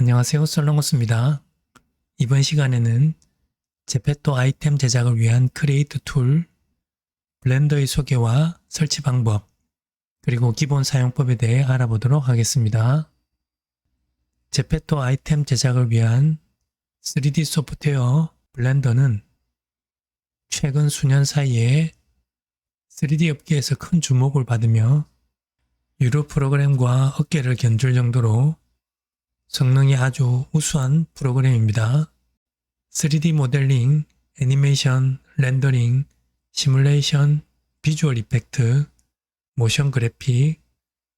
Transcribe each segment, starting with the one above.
안녕하세요, 솔롱호스입니다. 이번 시간에는 제페토 아이템 제작을 위한 크리에이트 툴, 블렌더의 소개와 설치 방법, 그리고 기본 사용법에 대해 알아보도록 하겠습니다. 제페토 아이템 제작을 위한 3D 소프트웨어 블렌더는 최근 수년 사이에 3D 업계에서 큰 주목을 받으며 유료 프로그램과 어깨를 견줄 정도로 성능이 아주 우수한 프로그램입니다. 3D 모델링, 애니메이션, 렌더링, 시뮬레이션, 비주얼 이펙트, 모션 그래픽,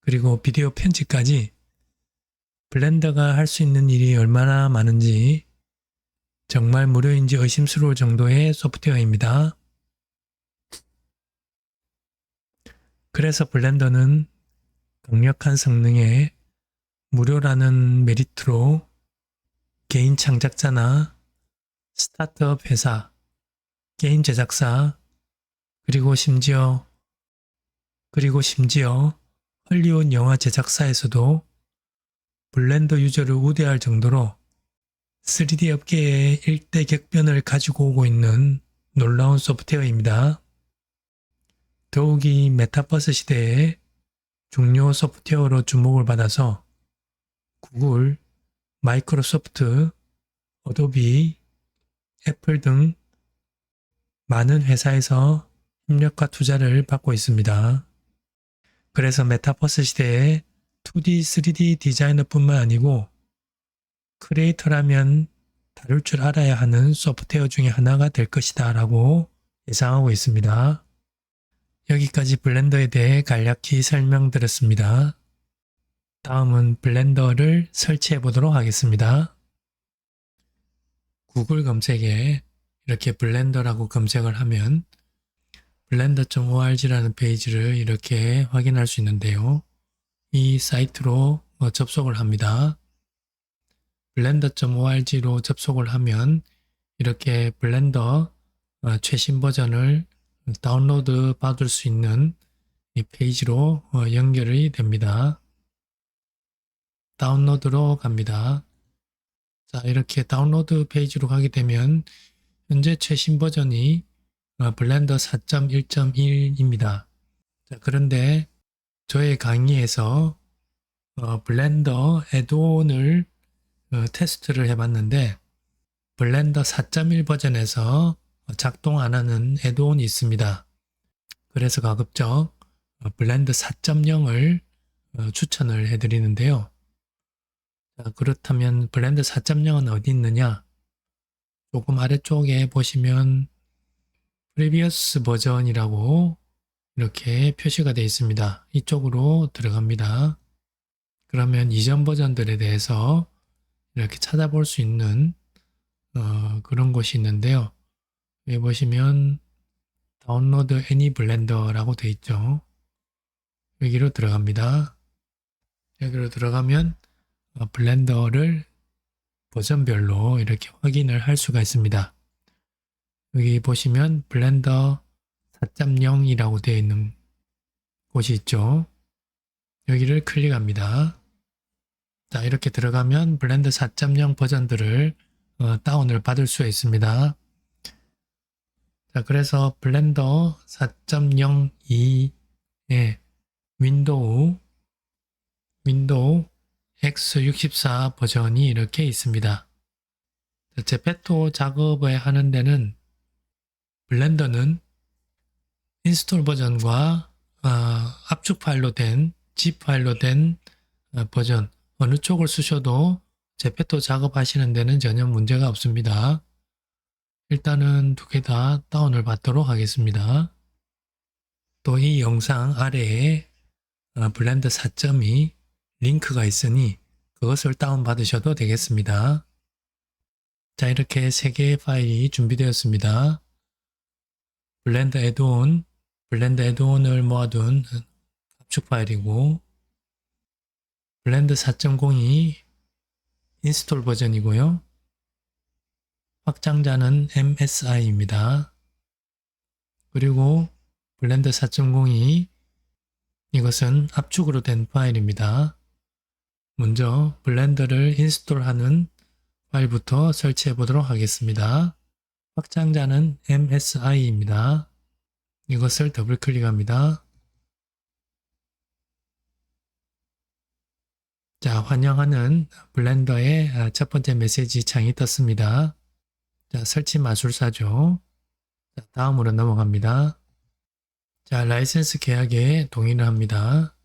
그리고 비디오 편집까지 블렌더가 할 수 있는 일이 얼마나 많은지 정말 무료인지 의심스러울 정도의 소프트웨어입니다. 그래서 블렌더는 강력한 성능에 무료라는 메리트로 개인 창작자나 스타트업 회사, 게임 제작사, 그리고 심지어 헐리우드 영화 제작사에서도 블렌더 유저를 우대할 정도로 3D 업계의 일대 격변을 가지고 오고 있는 놀라운 소프트웨어입니다. 더욱이 메타버스 시대에 중요 소프트웨어로 주목을 받아서 구글, 마이크로소프트, 어도비, 애플 등 많은 회사에서 협력과 투자를 받고 있습니다. 그래서 메타버스 시대에 2D, 3D 디자이너뿐만 아니고 크리에이터라면 다룰 줄 알아야 하는 소프트웨어 중에 하나가 될 것이다 라고 예상하고 있습니다. 여기까지 블렌더에 대해 간략히 설명드렸습니다. 다음은 블렌더를 설치해 보도록 하겠습니다. 구글 검색에 이렇게 블렌더라고 검색을 하면 blender.org라는 페이지를 이렇게 확인할 수 있는데요. 이 사이트로 접속을 합니다. blender.org로 접속을 하면 이렇게 블렌더 최신 버전을 다운로드 받을 수 있는 이 페이지로 연결이 됩니다. 다운로드로 갑니다. 자, 이렇게 다운로드 페이지로 가게 되면 현재 최신 버전이 블렌더 4.1.1입니다. 자, 그런데 저의 강의에서 블렌더 애드온을 테스트를 해봤는데 블렌더 4.1 버전에서 작동 안 하는 애드온이 있습니다. 그래서 가급적 블렌더 4.0을 추천을 해드리는데요. 자, 그렇다면 블렌더 4.0은 어디 있느냐? 조금 아래쪽에 보시면 previous 버전이라고 이렇게 표시가 되어 있습니다. 이쪽으로 들어갑니다. 그러면 이전 버전들에 대해서 이렇게 찾아볼 수 있는 그런 곳이 있는데요. 여기 보시면 다운로드 애니 블렌더라고 되어 있죠. 여기로 들어갑니다. 여기로 들어가면 블렌더를 버전별로 이렇게 확인을 할 수가 있습니다. 여기 보시면 블렌더 4.0이라고 되어 있는 곳이 있죠. 여기를 클릭합니다. 자, 이렇게 들어가면 블렌더 4.0 버전들을 다운을 받을 수 있습니다. 자, 그래서 블렌더 4.02에 윈도우 X64 버전이 이렇게 있습니다. 제페토 작업을 하는 데는 블렌더는 인스톨 버전과 압축 파일로 된 zip 파일로 된 버전 어느 쪽을 쓰셔도 제페토 작업하시는 데는 전혀 문제가 없습니다. 일단은 두 개 다 다운을 받도록 하겠습니다. 또 이 영상 아래에 블렌더 4.2 링크가 있으니 그것을 다운받으셔도 되겠습니다. 자, 이렇게 세 개의 파일이 준비되었습니다. 블렌더 애드온을 모아둔 압축 파일이고 블렌더 4.02 인스톨 버전이고요. 확장자는 MSI입니다. 그리고 블렌더 4.02 이것은 압축으로 된 파일입니다. 먼저 블렌더를 인스톨하는 파일부터 설치해 보도록 하겠습니다. 확장자는 MSI입니다. 이것을 더블 클릭합니다. 자, 환영하는 블렌더의 첫 번째 메시지 창이 떴습니다. 자, 설치 마술사죠. 자, 다음으로 넘어갑니다. 자, 라이센스 계약에 동의를 합니다.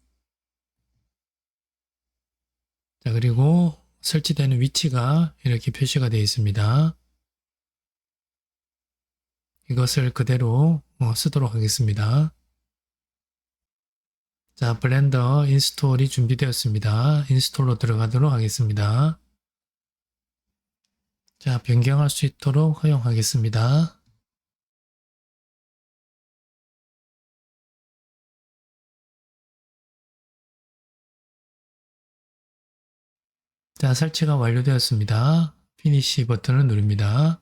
자, 그리고 설치되는 위치가 이렇게 표시가 되어 있습니다. 이것을 그대로 쓰도록 하겠습니다. 자, 블렌더 인스톨이 준비되었습니다. 인스톨로 들어가도록 하겠습니다. 자, 변경할 수 있도록 허용하겠습니다. 자, 설치가 완료되었습니다. 피니시 버튼을 누릅니다.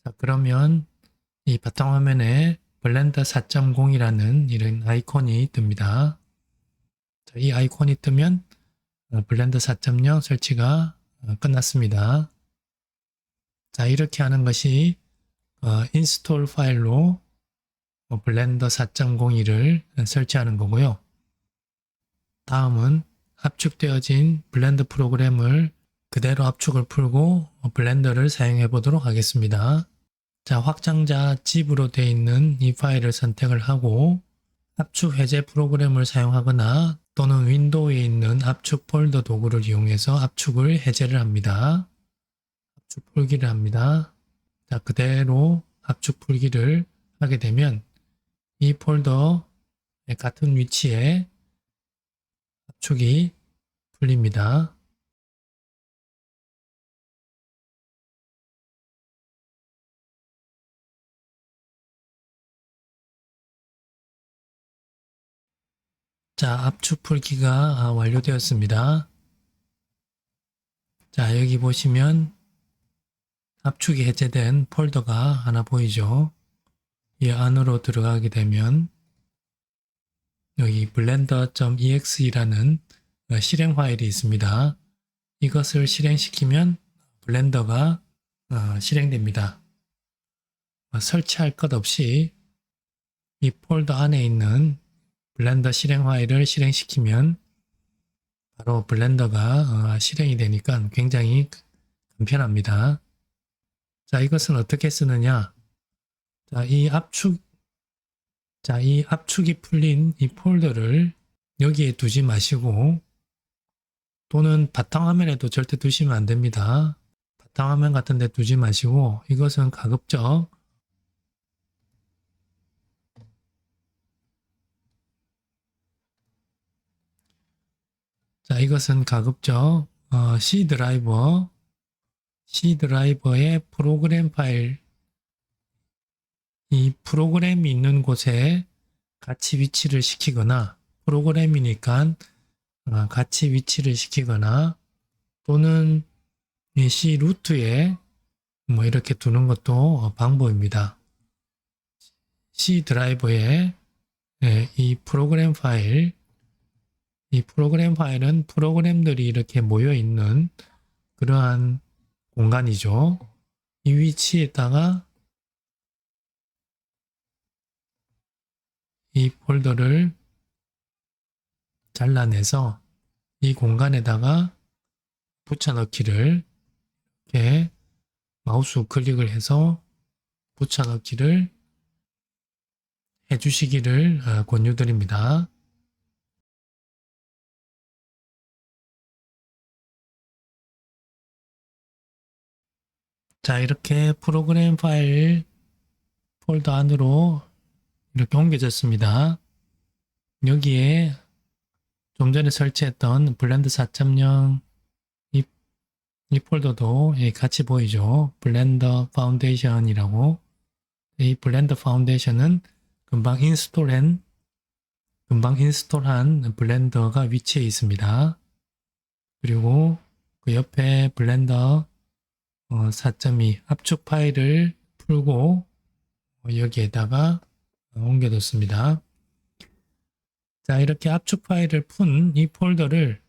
자, 그러면 이 바탕화면에 블렌더 4.0이라는 이런 아이콘이 뜹니다. 자, 이 아이콘이 뜨면 블렌더 4.0 설치가 끝났습니다. 자, 이렇게 하는 것이 인스톨 파일로 블렌더 4.02를 설치하는 거고요. 다음은 압축되어진 블렌더 프로그램을 그대로 압축을 풀고 블렌더를 사용해 보도록 하겠습니다. 자, 확장자 zip으로 되어 있는 이 파일을 선택을 하고 압축 해제 프로그램을 사용하거나 또는 윈도우에 있는 압축 폴더 도구를 이용해서 압축을 해제를 합니다. 압축 풀기를 합니다. 자, 그대로 압축 풀기를 하게 되면 이 폴더 같은 위치에 압축이 풀립니다. 자, 압축 풀기가 완료되었습니다. 자, 여기 보시면 압축이 해제된 폴더가 하나 보이죠? 이 안으로 들어가게 되면 여기 blender.exe라는 실행 파일이 있습니다. 이것을 실행시키면 블렌더가 실행됩니다. 설치할 것 없이 이 폴더 안에 있는 블렌더 실행 파일을 실행시키면 바로 블렌더가 실행이 되니까 굉장히 간편합니다. 자, 이것은 어떻게 쓰느냐? 자, 이 압축이 풀린 이 폴더를 여기에 두지 마시고 또는 바탕화면에도 절대 두시면 안 됩니다. 바탕화면 같은 데 두지 마시고 이것은 가급적 C 드라이버의 프로그램 파일, 이 프로그램이 있는 곳에 같이 위치를 시키거나 프로그램이니까 같이 위치를 시키거나 또는 이 C 루트에 뭐 이렇게 두는 것도 방법입니다. C 드라이버에 이 프로그램 파일은 프로그램들이 이렇게 모여 있는 그러한 공간이죠. 이 위치에다가 이 폴더를 잘라내서 이 공간에다가 붙여넣기를 이렇게 마우스 우클릭을 해서 붙여넣기를 해주시기를 권유드립니다. 자, 이렇게 프로그램 파일 폴더 안으로 이렇게 옮겨졌습니다. 여기에 좀 전에 설치했던 블렌더 4.0 이 폴더도 같이 보이죠. 블렌더 파운데이션이라고. 이 블렌더 파운데이션은 금방 인스톨한 블렌더가 위치해 있습니다. 그리고 그 옆에 블렌더 4.2 압축 파일을 풀고 여기에다가 옮겨뒀습니다. 자, 이렇게 압축 파일을 푼 이 폴더를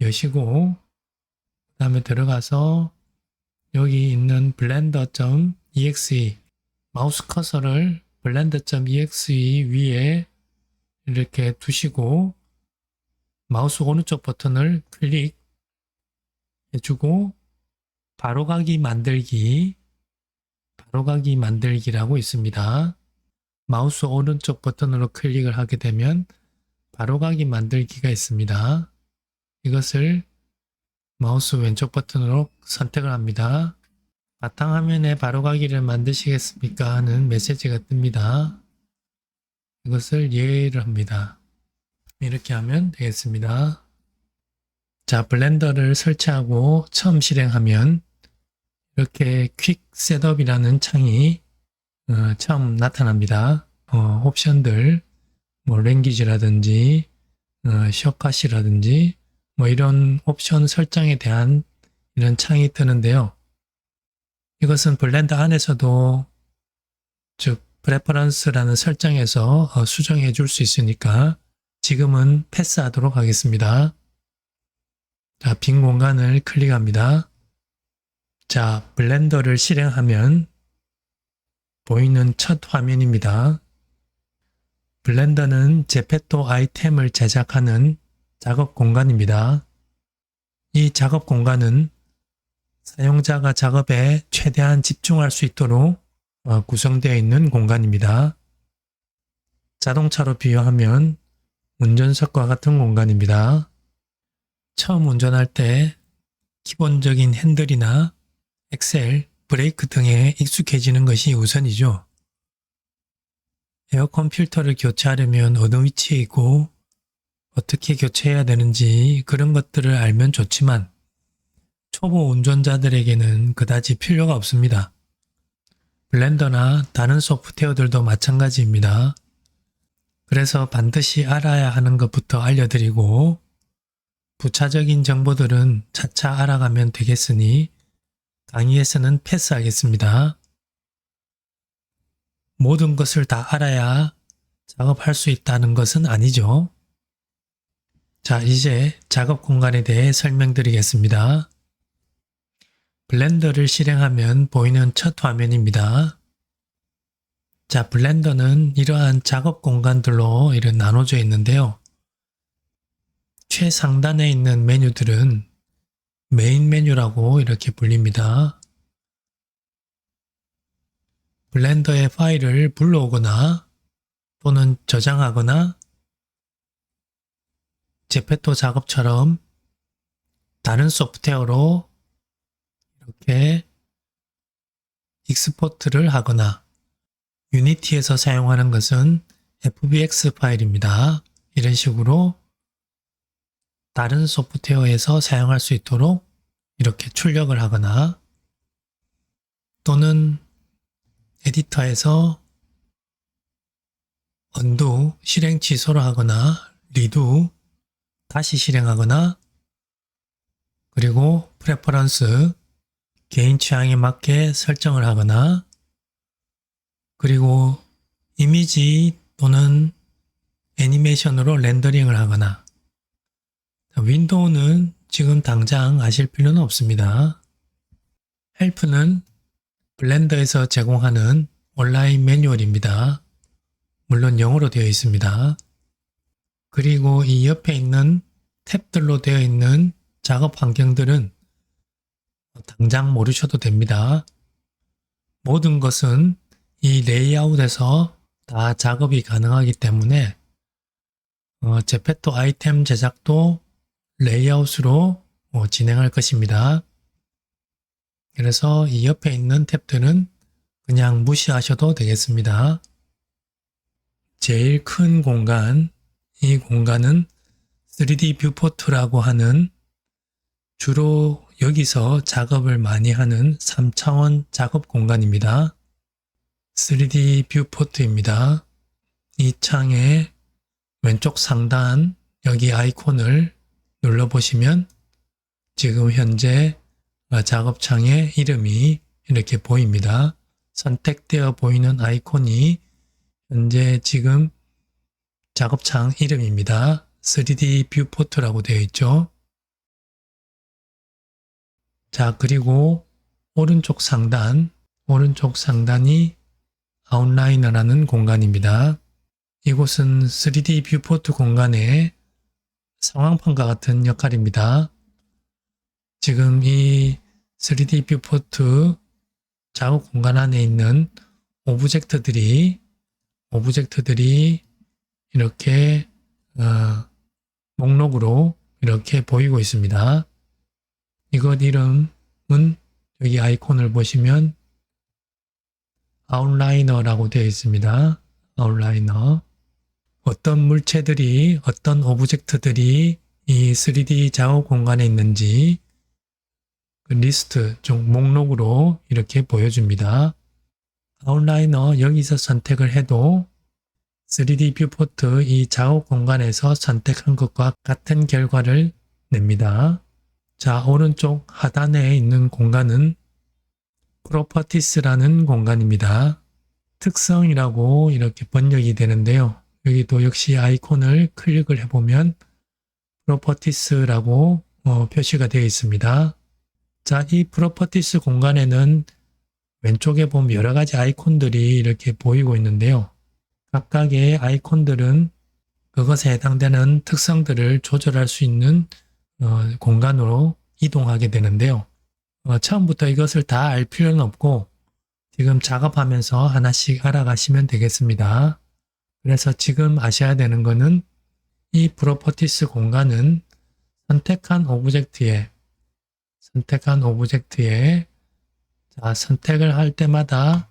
여시고 그 다음에 들어가서 여기 있는 blender.exe 마우스 커서를 blender.exe 위에 이렇게 두시고 마우스 오른쪽 버튼을 클릭해주고 바로가기 만들기라고 있습니다. 마우스 오른쪽 버튼으로 클릭을 하게 되면 바로가기 만들기가 있습니다. 이것을 마우스 왼쪽 버튼으로 선택을 합니다. 바탕화면에 바로가기를 만드시겠습니까? 하는 메시지가 뜹니다. 이것을 예를 합니다. 이렇게 하면 되겠습니다. 자, 블렌더를 설치하고 처음 실행하면 이렇게 퀵 셋업이라는 창이 처음 나타납니다. 옵션들, 랭귀지라든지 숏컷이라든지 이런 옵션 설정에 대한 이런 창이 뜨는데요. 이것은 블렌더 안에서도 즉 프레퍼런스라는 설정에서 수정해 줄 수 있으니까 지금은 패스하도록 하겠습니다. 자, 빈 공간을 클릭합니다. 자, 블렌더를 실행하면 보이는 첫 화면입니다. 블렌더는 제페토 아이템을 제작하는 작업 공간입니다. 이 작업 공간은 사용자가 작업에 최대한 집중할 수 있도록 구성되어 있는 공간입니다. 자동차로 비유하면 운전석과 같은 공간입니다. 처음 운전할 때 기본적인 핸들이나 엑셀, 브레이크 등에 익숙해지는 것이 우선이죠. 에어컨 필터를 교체하려면 어느 위치에 있고 어떻게 교체해야 되는지 그런 것들을 알면 좋지만 초보 운전자들에게는 그다지 필요가 없습니다. 블렌더나 다른 소프트웨어들도 마찬가지입니다. 그래서 반드시 알아야 하는 것부터 알려드리고 부차적인 정보들은 차차 알아가면 되겠으니 강의에서는 패스하겠습니다. 모든 것을 다 알아야 작업할 수 있다는 것은 아니죠. 자, 이제 작업 공간에 대해 설명드리겠습니다. 블렌더를 실행하면 보이는 첫 화면입니다. 자, 블렌더는 이러한 작업 공간들로 이렇게 나눠져 있는데요. 최상단에 있는 메뉴들은 메인 메뉴라고 이렇게 불립니다. 블렌더의 파일을 불러오거나 또는 저장하거나 제페토 작업처럼 다른 소프트웨어로 이렇게 익스포트를 하거나 유니티에서 사용하는 것은 FBX 파일입니다. 이런 식으로 다른 소프트웨어에서 사용할 수 있도록 이렇게 출력을 하거나 또는 에디터에서 언두, 실행 취소를 하거나 리두, 다시 실행하거나 그리고 프레퍼런스, 개인 취향에 맞게 설정을 하거나 그리고 이미지 또는 애니메이션으로 렌더링을 하거나 윈도우는 지금 당장 아실 필요는 없습니다. 헬프는 블렌더에서 제공하는 온라인 매뉴얼입니다. 물론 영어로 되어 있습니다. 그리고 이 옆에 있는 탭들로 되어 있는 작업 환경들은 당장 모르셔도 됩니다. 모든 것은 이 레이아웃에서 다 작업이 가능하기 때문에 제페토 아이템 제작도 레이아웃으로 진행할 것입니다. 그래서 이 옆에 있는 탭들은 그냥 무시하셔도 되겠습니다. 제일 큰 공간, 이 공간은 3D 뷰포트라고 하는 주로 여기서 작업을 많이 하는 3차원 작업 공간입니다. 3D 뷰포트입니다. 이 창의 왼쪽 상단 여기 아이콘을 눌러보시면 지금 현재 작업창의 이름이 이렇게 보입니다. 선택되어 보이는 아이콘이 현재 지금 작업창 이름입니다. 3D 뷰포트라고 되어 있죠. 자, 그리고 오른쪽 상단이 아웃라이너라는 공간입니다. 이곳은 3D 뷰포트 공간의 상황판과 같은 역할입니다. 지금 이 3D 뷰포트 작업 공간 안에 있는 오브젝트들이 이렇게 목록으로 이렇게 보이고 있습니다. 이것 이름은 여기 아이콘을 보시면 아웃라이너라고 되어 있습니다. 아웃라이너. 어떤 물체들이, 어떤 오브젝트들이 이 3D 작업 공간에 있는지 그 리스트, 즉 목록으로 이렇게 보여줍니다. 아웃라이너 여기서 선택을 해도 3D 뷰포트 이 작업 공간에서 선택한 것과 같은 결과를 냅니다. 자, 오른쪽 하단에 있는 공간은 Properties라는 공간입니다. 특성이라고 이렇게 번역이 되는데요. 여기도 역시 아이콘을 클릭을 해보면 Properties라고 표시가 되어 있습니다. 자, 이 Properties 공간에는 왼쪽에 보면 여러 가지 아이콘들이 이렇게 보이고 있는데요. 각각의 아이콘들은 그것에 해당되는 특성들을 조절할 수 있는 공간으로 이동하게 되는데요. 처음부터 이것을 다 알 필요는 없고 지금 작업하면서 하나씩 알아가시면 되겠습니다. 그래서 지금 아셔야 되는 것은 이 프로퍼티스 공간은 선택한 오브젝트에 자, 선택을 할 때마다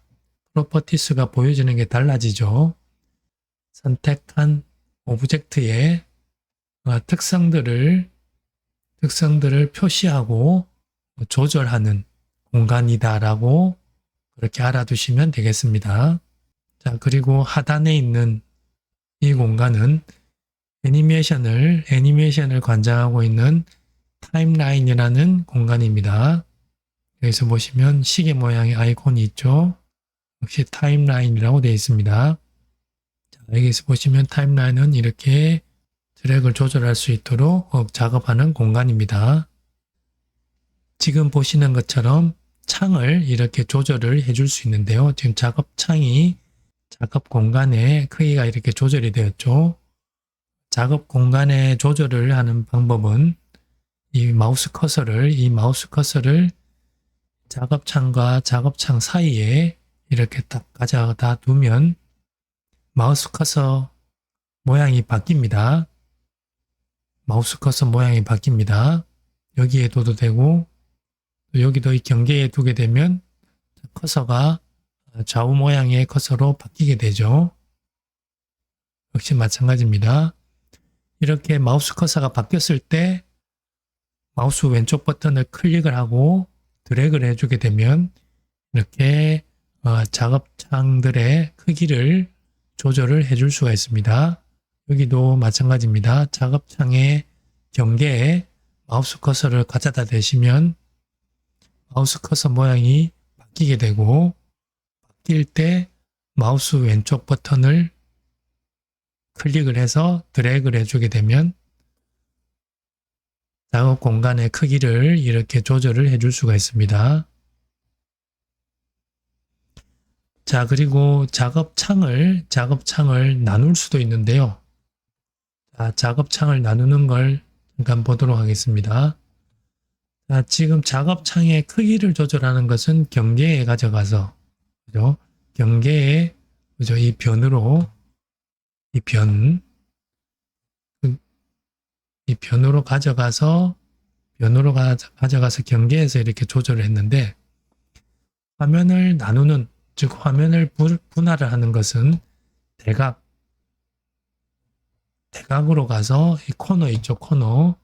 프로퍼티스가 보여지는 게 달라지죠. 선택한 오브젝트의 특성들을 표시하고 조절하는 공간이다라고 그렇게 알아두시면 되겠습니다. 자, 그리고 하단에 있는 이 공간은 애니메이션을 관장하고 있는 타임라인이라는 공간입니다. 여기서 보시면 시계 모양의 아이콘이 있죠. 역시 타임라인이라고 되어 있습니다. 자, 여기서 보시면 타임라인은 이렇게 드래그를 조절할 수 있도록 작업하는 공간입니다. 지금 보시는 것처럼 창을 이렇게 조절을 해줄 수 있는데요. 지금 작업 공간의 크기가 이렇게 조절이 되었죠. 작업 공간의 조절을 하는 방법은 이 마우스 커서를 작업창과 작업창 사이에 이렇게 딱 가져다 두면 마우스 커서 모양이 바뀝니다. 여기에 둬도 되고 여기도 이 경계에 두게 되면 커서가 좌우 모양의 커서로 바뀌게 되죠. 역시 마찬가지입니다. 이렇게 마우스 커서가 바뀌었을 때 마우스 왼쪽 버튼을 클릭을 하고 드래그를 해주게 되면 이렇게 작업창들의 크기를 조절을 해줄 수가 있습니다. 여기도 마찬가지입니다. 작업창의 경계에 마우스 커서를 가져다 대시면 마우스 커서 모양이 바뀌게 되고 바뀔 때 마우스 왼쪽 버튼을 클릭을 해서 드래그를 해주게 되면 작업 공간의 크기를 이렇게 조절을 해줄 수가 있습니다. 자, 그리고 작업창을 나눌 수도 있는데요. 자, 작업창을 나누는 걸 잠깐 보도록 하겠습니다. 자, 지금 작업창의 크기를 조절하는 것은 경계에 가져가서, 그죠? 경계에, 그죠? 이 변으로 가져가서 경계에서 이렇게 조절을 했는데, 화면을 나누는, 즉 화면을 분할을 하는 것은 대각으로 가서 이 코너 있죠, 코너로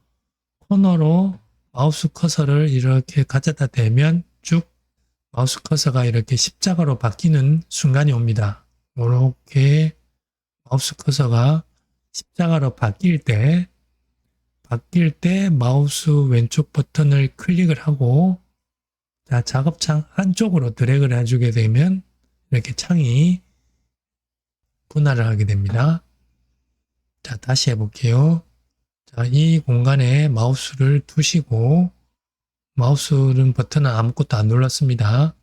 마우스 커서를 이렇게 가져다 대면 쭉 마우스 커서가 이렇게 십자가로 바뀌는 순간이 옵니다. 이렇게 마우스 커서가 십자가로 바뀔 때 마우스 왼쪽 버튼을 클릭을 하고 자, 작업창 안쪽으로 드래그를 해주게 되면 이렇게 창이 분할을 하게 됩니다. 자, 다시 해볼게요. 자, 이 공간에 마우스를 두시고 마우스는 버튼은 아무것도 안 눌렀습니다.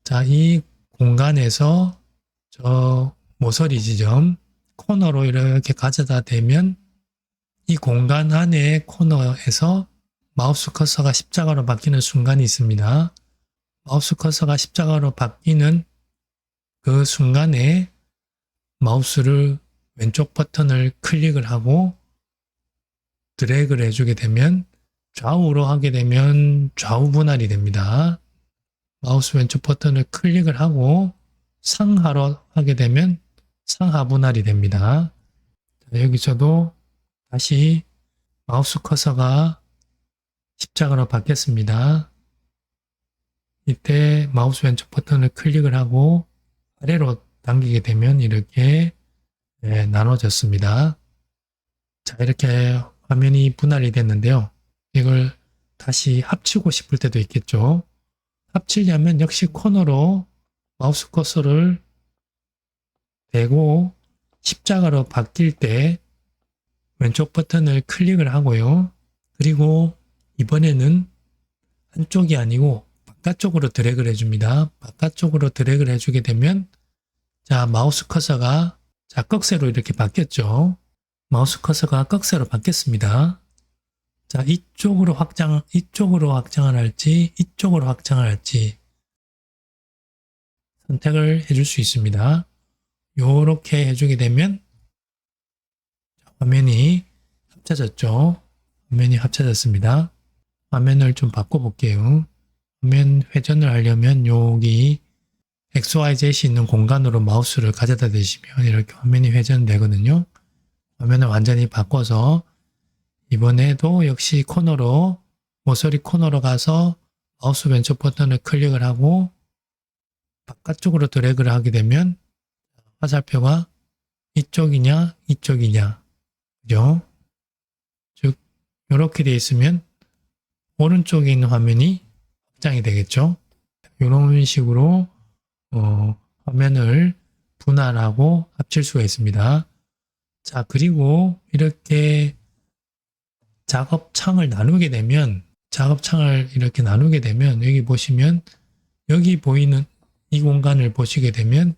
자, 이 공간에서 저 모서리 지점 코너로 이렇게 가져다 대면 이 공간 안에 코너에서 마우스 커서가 십자가로 바뀌는 순간이 있습니다. 마우스 커서가 십자가로 바뀌는 그 순간에 마우스를 왼쪽 버튼을 클릭을 하고 드래그를 해주게 되면 좌우로 하게 되면 좌우 분할이 됩니다. 마우스 왼쪽 버튼을 클릭을 하고 상하로 하게 되면 상하 분할이 됩니다. 여기서도 다시 마우스 커서가 십자가로 바뀌었습니다. 이때 마우스 왼쪽 버튼을 클릭을 하고 아래로 당기게 되면 이렇게 나눠졌습니다. 자, 이렇게 화면이 분할이 됐는데요. 이걸 다시 합치고 싶을 때도 있겠죠. 합치려면 역시 코너로 마우스 커서를 대고 십자가로 바뀔 때 왼쪽 버튼을 클릭을 하고요. 그리고 이번에는 한쪽이 아니고 바깥쪽으로 드래그를 해줍니다. 바깥쪽으로 드래그를 해주게 되면 자, 마우스 커서가 자, 꺽쇠로 이렇게 바뀌었죠. 마우스 커서가 꺽쇠로 바뀌었습니다. 자, 이쪽으로 확장을 할지, 이쪽으로 확장을 할지 선택을 해줄 수 있습니다. 요렇게 해주게 되면 화면이 합쳐졌죠. 화면이 합쳐졌습니다. 화면을 좀 바꿔볼게요. 화면 회전을 하려면 여기 XYZ이 있는 공간으로 마우스를 가져다 대시면 이렇게 화면이 회전되거든요. 화면을 완전히 바꿔서 이번에도 역시 코너로 모서리 코너로 가서 마우스 왼쪽 버튼을 클릭을 하고 바깥쪽으로 드래그를 하게 되면 화살표가 이쪽이냐 이쪽이냐 그죠? 즉 이렇게 되어 있으면 오른쪽에 있는 화면이 확장이 되겠죠. 이런 식으로 화면을 분할하고 합칠 수가 있습니다. 자, 그리고 이렇게 작업창을 나누게 되면 여기 보시면 여기 보이는 이 공간을 보시게 되면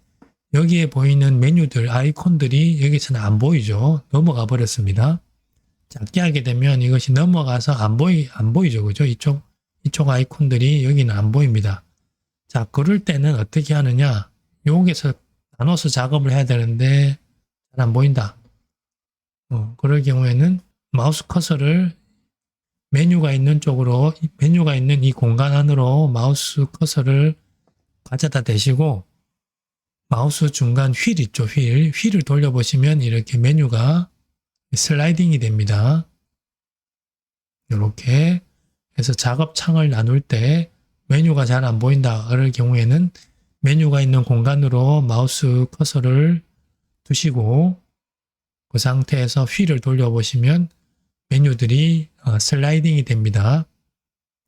여기에 보이는 메뉴들, 아이콘들이 여기서는 안 보이죠. 넘어가 버렸습니다. 작게 하게 되면 이것이 넘어가서 안 보이죠. 그죠? 이쪽 아이콘들이 여기는 안 보입니다. 자, 그럴 때는 어떻게 하느냐? 여기서 나눠서 작업을 해야 되는데 잘 안 보인다. 그럴 경우에는 마우스 커서를 메뉴가 있는 이 공간 안으로 마우스 커서를 가져다 대시고 마우스 중간 휠 있죠. 휠을 돌려보시면 이렇게 메뉴가 슬라이딩이 됩니다. 이렇게 해서 작업창을 나눌 때 메뉴가 잘 안 보인다. 그럴 경우에는 메뉴가 있는 공간으로 마우스 커서를 두시고 그 상태에서 휠을 돌려보시면 메뉴들이 슬라이딩이 됩니다.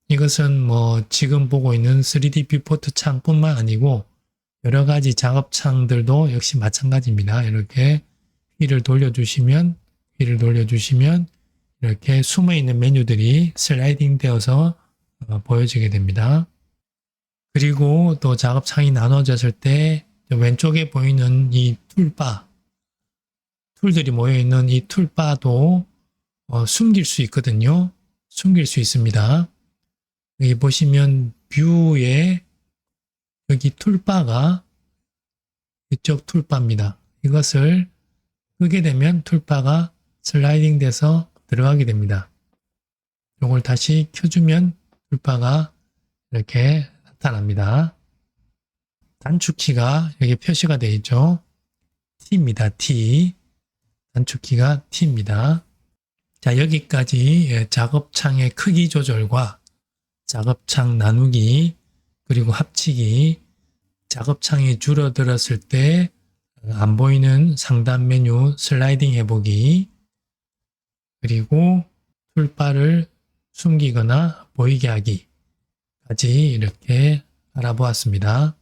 이것은 지금 보고 있는 3D 뷰포트 창뿐만 아니고 여러 가지 작업 창들도 역시 마찬가지입니다. 이렇게 휠을 돌려주시면 이렇게 숨어있는 메뉴들이 슬라이딩 되어서 보여지게 됩니다. 그리고 또 작업창이 나눠졌을 때 왼쪽에 보이는 이 툴들이 모여있는 이 툴바도 숨길 수 있거든요. 숨길 수 있습니다. 여기 보시면 뷰에 여기 툴바가 이쪽 툴바입니다. 이것을 끄게 되면 툴바가 슬라이딩 돼서 들어가게 됩니다. 이걸 다시 켜주면 툴바가 이렇게 나타납니다. 단축키가 여기 표시가 되어 있죠. T입니다. T. 단축키가 T입니다. 자, 여기까지 작업창의 크기 조절과 작업창 나누기 그리고 합치기, 작업창이 줄어들었을 때 안 보이는 상단 메뉴 슬라이딩 해보기, 그리고 툴바를 숨기거나 보이게 하기까지 이렇게 알아보았습니다.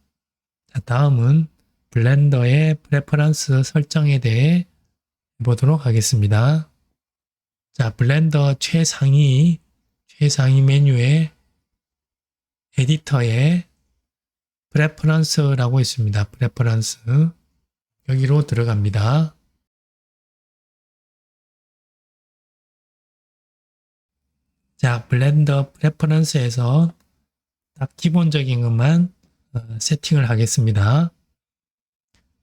자, 다음은 블렌더의 프레퍼런스 설정에 대해 보도록 하겠습니다. 자, 블렌더 최상위 최상위 메뉴에 에디터에 프레퍼런스라고 있습니다. 프레퍼런스. 여기로 들어갑니다. 자, 블렌더 프레퍼런스에서 딱 기본적인 것만 세팅을 하겠습니다.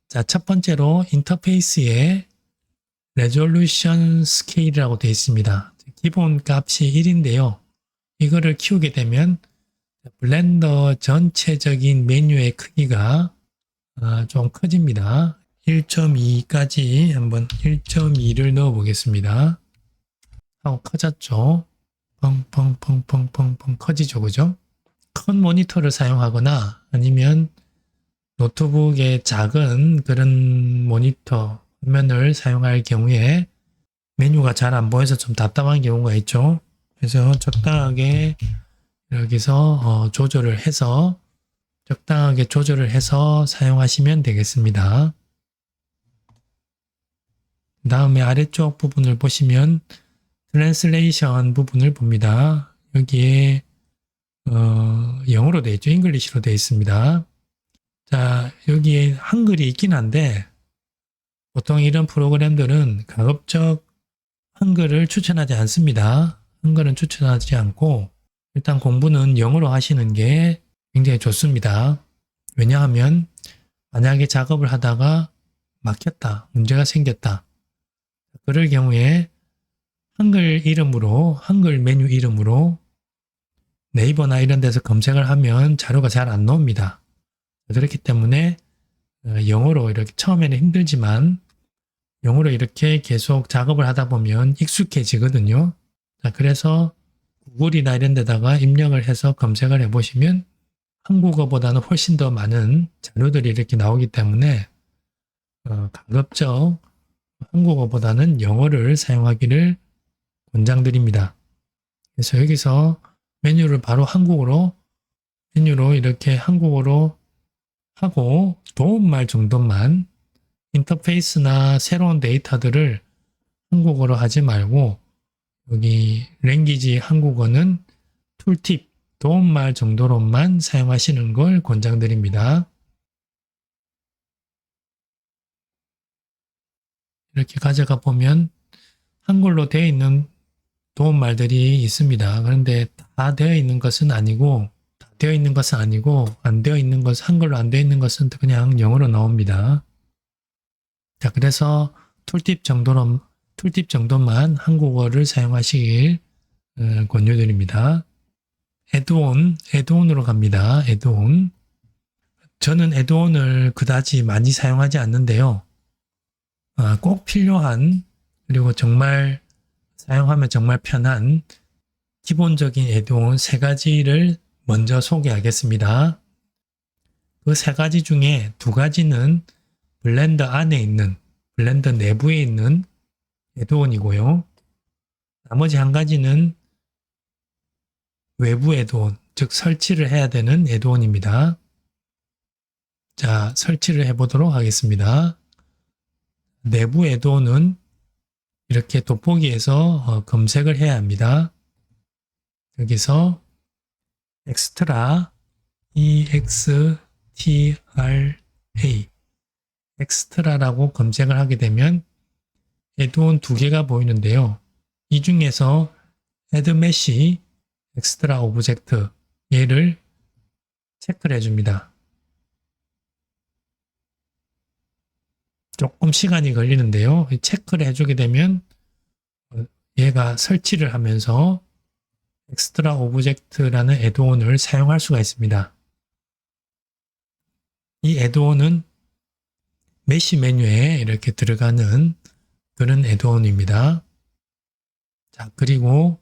자, 첫 번째로 인터페이스에 레졸루션 스케일이라고 되어 있습니다. 기본 값이 1인데요. 이거를 키우게 되면 블렌더 전체적인 메뉴의 크기가 좀 커집니다. 1.2까지 한번 1.2를 넣어 보겠습니다. 하고 커졌죠. 펑펑펑펑펑펑 커지죠. 그죠? 큰 모니터를 사용하거나 아니면 노트북의 작은 그런 모니터 화면을 사용할 경우에 메뉴가 잘 안 보여서 좀 답답한 경우가 있죠. 그래서 적당하게 여기서 적당하게 조절을 해서 사용하시면 되겠습니다. 그 다음에 아래쪽 부분을 보시면 트랜슬레이션 부분을 봅니다. 여기에 영어로 되어 있죠. 잉글리시로 되어 있습니다. 자, 여기에 한글이 있긴 한데 보통 이런 프로그램들은 가급적 한글을 추천하지 않습니다. 한글은 추천하지 않고 일단 공부는 영어로 하시는 게 굉장히 좋습니다. 왜냐하면 만약에 작업을 하다가 막혔다, 문제가 생겼다. 그럴 경우에 한글 메뉴 이름으로 네이버나 이런 데서 검색을 하면 자료가 잘 안 나옵니다. 그렇기 때문에 영어로 이렇게 처음에는 힘들지만 영어로 이렇게 계속 작업을 하다 보면 익숙해지거든요. 자, 그래서 구글이나 이런 데다가 입력을 해서 검색을 해보시면 한국어보다는 훨씬 더 많은 자료들이 이렇게 나오기 때문에 가급적 한국어보다는 영어를 사용하기를 권장드립니다. 그래서 여기서 메뉴를 바로 이렇게 한국어로 하고 도움말 정도만 인터페이스나 새로운 데이터들을 한국어로 하지 말고 여기 랭귀지 한국어는 툴팁, 도움말 정도로만 사용하시는 걸 권장드립니다. 이렇게 가져가 보면 한글로 되어 있는 도움말들이 있습니다. 그런데 다 되어 있는 것은 아니고 한글로 안 되어 있는 것은 그냥 영어로 나옵니다. 자, 그래서 툴팁 정도만 한국어를 사용하시길 권유드립니다. 애드온으로 갑니다. 애드온. 저는 애드온을 그다지 많이 사용하지 않는데요. 꼭 필요한 그리고 정말 사용하면 정말 편한 기본적인 애드온 3가지를 먼저 소개하겠습니다. 그 3가지 중에 2가지는 블렌더 내부에 있는 애드온이고요. 나머지 1가지는 외부 애드온, 즉 설치를 해야 되는 애드온입니다. 자, 설치를 해보도록 하겠습니다. 내부 애드온은 이렇게 돋보기에서 검색을 해야 합니다. 여기서 엑스트라 EXTRA 엑스트라라고 검색을 하게 되면 애드온 2개가 보이는데요. 이 중에서 Add Mesh 엑스트라 오브젝트 얘를 체크를 해줍니다. 조금 시간이 걸리는데요. 체크를 해주게 되면 얘가 설치를 하면서 엑스트라 오브젝트라는 애드온을 사용할 수가 있습니다. 이 애드온은 메시 메뉴에 이렇게 들어가는 그런 애드온입니다. 자, 그리고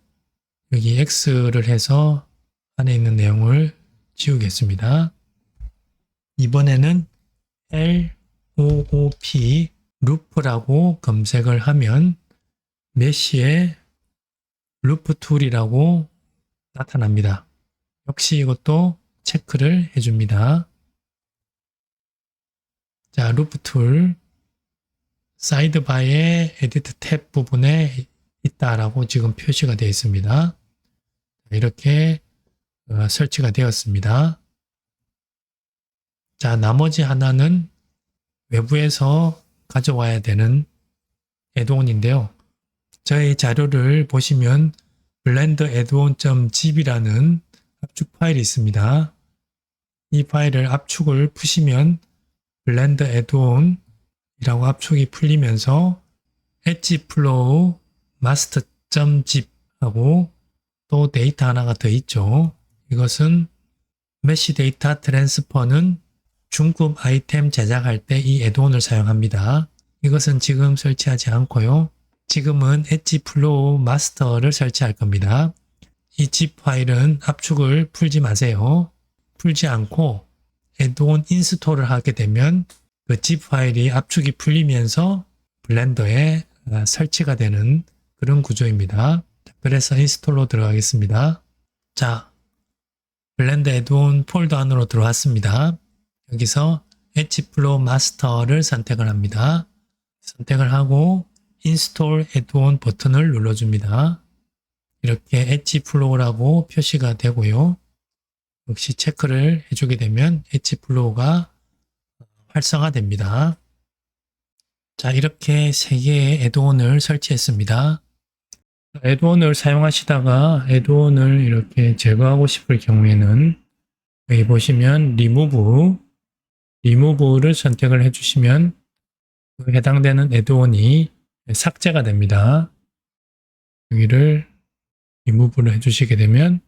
여기 X를 해서 안에 있는 내용을 지우겠습니다. 이번에는 LOOP 루프라고 검색을 하면 메시의 루프 툴이라고 나타납니다. 역시 이것도 체크를 해줍니다. 자, 루프 툴 사이드바의 에디트 탭 부분에 있다라고 지금 표시가 되어 있습니다. 이렇게 설치가 되었습니다. 자, 나머지 하나는 외부에서 가져와야 되는 애드온인데요. 저희 자료를 보시면 blend addon.zip이라는 압축 파일이 있습니다. 이 파일을 압축을 푸시면 blend addon이라고 압축이 풀리면서 edgeflow master.zip 하고 또 데이터 하나가 더 있죠. 이것은 메시 데이터 트랜스퍼는 중급 아이템 제작할 때 이 애드온을 사용합니다. 이것은 지금 설치하지 않고요. 지금은 edgeflow master를 설치할 겁니다. 이 zip 파일은 압축을 풀지 마세요. 풀지 않고 애드온 인스톨을 하게 되면 그 zip 파일이 압축이 풀리면서 블렌더에 설치가 되는 그런 구조입니다. 그래서 인스톨로 들어가겠습니다. 자, 블렌더 애드온 폴더 안으로 들어왔습니다. 여기서 edgeflow master를 선택을 합니다. 선택을 하고 인스톨 애드온 버튼을 눌러줍니다. 이렇게 edgeflow라고 표시가 되고요. 역시 체크를 해주게 되면 edgeflow가 활성화됩니다. 자, 이렇게 3개의 애드온을 설치했습니다. 애드온을 사용하시다가 애드온을 이렇게 제거하고 싶을 경우에는 여기 보시면 리무브를 선택을 해주시면 그 해당되는 애드온이 삭제가 됩니다. 여기를 리무브를 해주시게 되면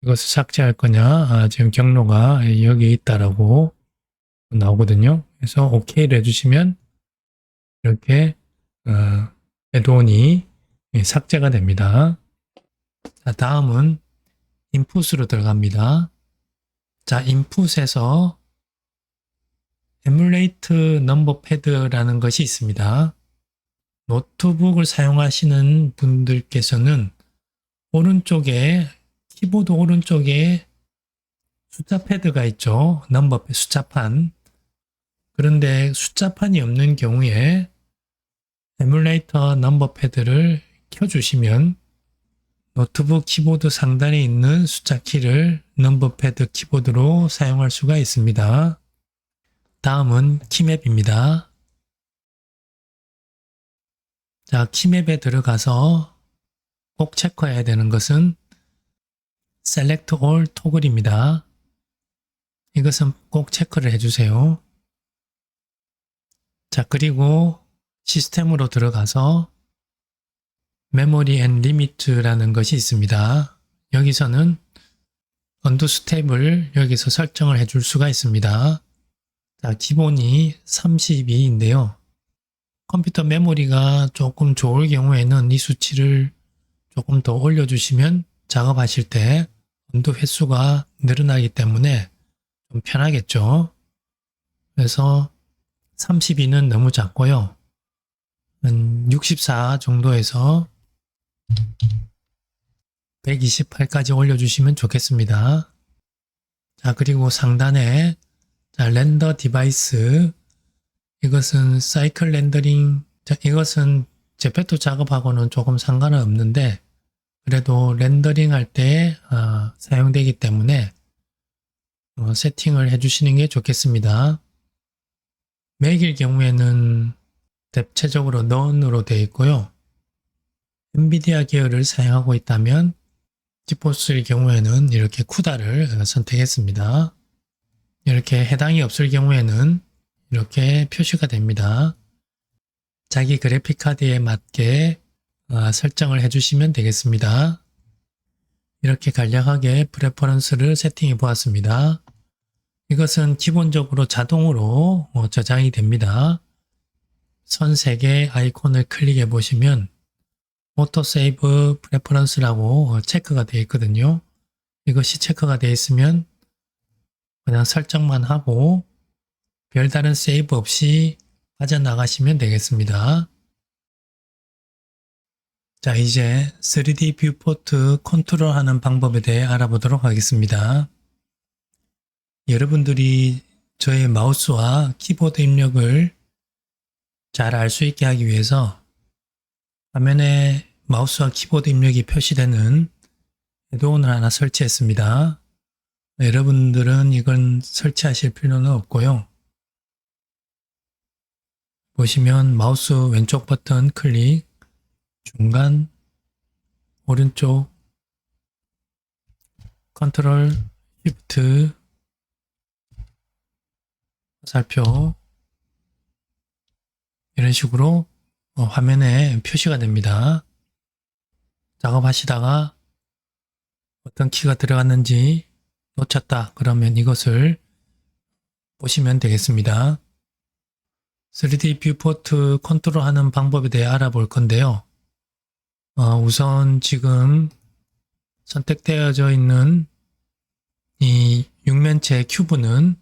이것을 삭제할 거냐, 지금 경로가 여기 있다라고 나오거든요. 그래서 OK를 해주시면 이렇게 애드온이 삭제가 됩니다. 자, 다음은 인풋으로 들어갑니다. 자, 인풋에서 emulate number pad라는 것이 있습니다. 노트북을 사용하시는 분들께서는 오른쪽에 키보드 오른쪽에 숫자 패드가 있죠. 넘버 숫자판. 그런데 숫자판이 없는 경우에 에뮬레이터 넘버 패드를 켜주시면 노트북 키보드 상단에 있는 숫자 키를 넘버 패드 키보드로 사용할 수가 있습니다. 다음은 키맵입니다. 자, 키맵에 들어가서 꼭 체크해야 되는 것은 Select All 토글입니다. 이것은 꼭 체크를 해주세요. 자, 그리고 시스템으로 들어가서 Memory and Limit라는 것이 있습니다. 여기서는 언두 스텝을 여기서 설정을 해줄 수가 있습니다. 자, 기본이 32인데요. 컴퓨터 메모리가 조금 좋을 경우에는 이 수치를 조금 더 올려주시면 작업하실 때 언두 횟수가 늘어나기 때문에 좀 편하겠죠. 그래서 32는 너무 작고요. 한 64 정도에서 128까지 올려주시면 좋겠습니다. 자, 그리고 상단에 자, 렌더 디바이스 이것은 사이클 렌더링 이것은 제페토 작업하고는 조금 상관은 없는데 그래도 렌더링 할 때 사용되기 때문에 세팅을 해주시는 게 좋겠습니다. 맥일 경우에는 대체적으로 none으로 되어 있고요. 엔비디아 계열을 사용하고 있다면 지포스일 경우에는 이렇게 쿠다를 선택했습니다. 이렇게 해당이 없을 경우에는 이렇게 표시가 됩니다. 자기 그래픽카드에 맞게 설정을 해주시면 되겠습니다. 이렇게 간략하게 프레퍼런스를 세팅해 보았습니다. 이것은 기본적으로 자동으로 저장이 됩니다. 선 3개 아이콘을 클릭해 보시면 오토세이브 프레퍼런스라고 체크가 되어 있거든요. 이것이 체크가 되어 있으면 그냥 설정만 하고 별다른 세이브 없이 빠져나가시면 되겠습니다. 자, 이제 3D 뷰포트 컨트롤하는 방법에 대해 알아보도록 하겠습니다. 여러분들이 저의 마우스와 키보드 입력을 잘 알 수 있게 하기 위해서 화면에 마우스와 키보드 입력이 표시되는 헤드온을 하나 설치했습니다. 여러분들은 이건 설치하실 필요는 없고요. 보시면 마우스 왼쪽 버튼 클릭, 중간, 오른쪽, 컨트롤, 쉬프트, 화살표 이런 식으로 화면에 표시가 됩니다. 작업하시다가 어떤 키가 들어갔는지 놓쳤다 그러면 이것을 보시면 되겠습니다. 3D 뷰포트 컨트롤하는 방법에 대해 알아볼 건데요. 우선 지금 선택되어져 있는 이 육면체 큐브는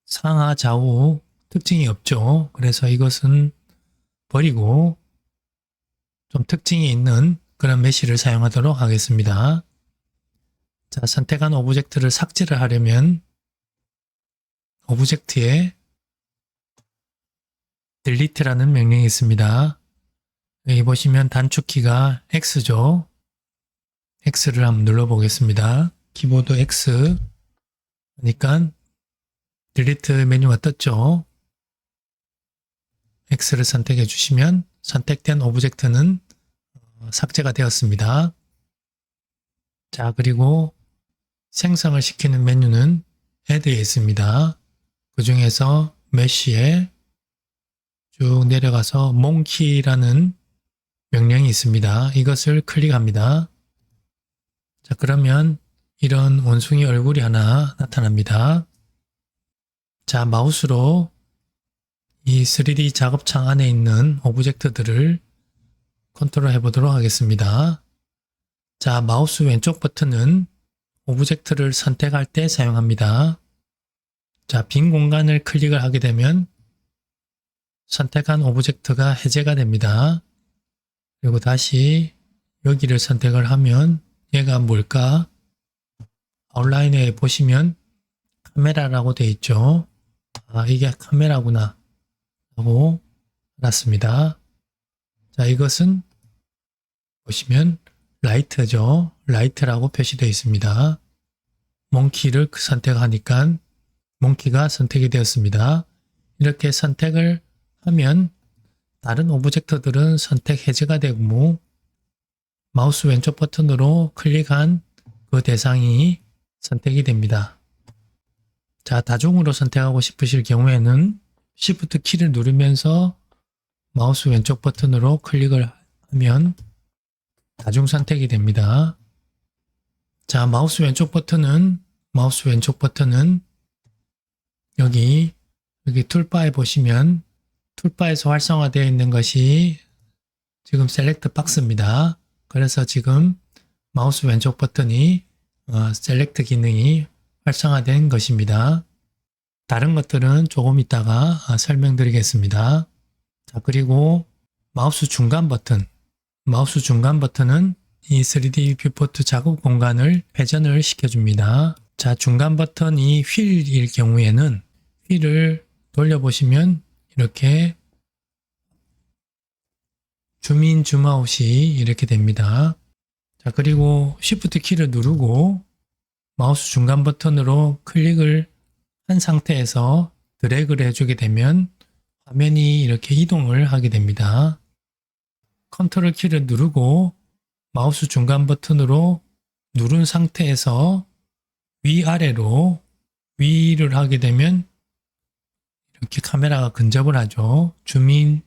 상하 좌우 특징이 없죠. 그래서 이것은 버리고 좀 특징이 있는 그런 메쉬를 사용하도록 하겠습니다. 자, 선택한 오브젝트를 삭제를 하려면 오브젝트에 delete라는 명령이 있습니다. 여기 보시면 단축키가 X죠. X를 한번 눌러보겠습니다. 키보드 X 그러니까 delete 메뉴가 떴죠. X를 선택해 주시면 선택된 오브젝트는 삭제가 되었습니다. 자, 그리고 생성을 시키는 메뉴는 add에 있습니다. 그 중에서 메쉬에 쭉 내려가서 monkey라는 명령이 있습니다. 이것을 클릭합니다. 자, 그러면 이런 원숭이 얼굴이 하나 나타납니다. 자, 마우스로 이 3D 작업창 안에 있는 오브젝트들을 컨트롤 해보도록 하겠습니다. 자, 마우스 왼쪽 버튼은 오브젝트를 선택할 때 사용합니다. 자, 빈 공간을 클릭을 하게 되면 선택한 오브젝트가 해제가 됩니다. 그리고 다시 여기를 선택을 하면 얘가 뭘까? 아웃라인에 보시면 카메라라고 되어 있죠. 아, 이게 카메라구나 하고 알았습니다. 자, 이것은 보시면 라이트죠. 라이트라고 표시되어 있습니다. 몽키를 선택하니까 몽키가 선택이 되었습니다. 이렇게 선택을 하면 다른 오브젝트들은 선택 해제가 되고 마우스 왼쪽 버튼으로 클릭한 그 대상이 선택이 됩니다. 자, 다중으로 선택하고 싶으실 경우에는 Shift 키를 누르면서 마우스 왼쪽 버튼으로 클릭을 하면 다중 선택이 됩니다. 자, 마우스 왼쪽 버튼은 여기 툴바에 보시면 툴바에서 활성화되어 있는 것이 지금 셀렉트 박스입니다. 그래서 지금 마우스 왼쪽 버튼이 셀렉트 기능이 활성화된 것입니다. 다른 것들은 조금 이따가 설명드리겠습니다. 자, 그리고 마우스 중간 버튼은 이 3D 뷰포트 작업 공간을 회전을 시켜줍니다. 자, 중간 버튼이 휠일 경우에는 휠을 돌려보시면 이렇게 줌인 줌아웃이 이렇게 됩니다. 자, 그리고 Shift 키를 누르고 마우스 중간 버튼으로 클릭을 한 상태에서 드래그를 해주게 되면 화면이 이렇게 이동을 하게 됩니다. 컨트롤 키를 누르고 마우스 중간 버튼으로 누른 상태에서 위아래로 위를 하게 되면 이렇게 카메라가 근접을 하죠. 줌인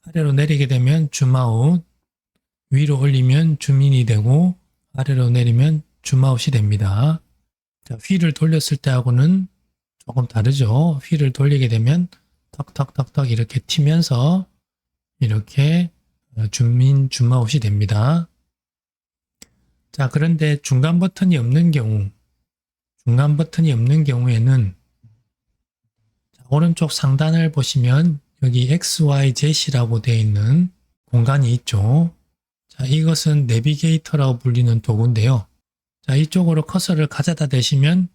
아래로 내리게 되면 줌아웃, 위로 올리면 줌인이 되고 아래로 내리면 줌아웃이 됩니다. 자, 휠을 돌렸을 때하고는 조금 다르죠. 휠을 돌리게 되면 턱턱턱턱 이렇게 튀면서 이렇게 줌인, 줌아웃이 됩니다. 자, 그런데 중간 버튼이 없는 경우에는 오른쪽 상단을 보시면 여기 XYZ이라고 되어 있는 공간이 있죠. 자, 이것은 내비게이터라고 불리는 도구인데요. 자, 이쪽으로 커서를 가져다 대시면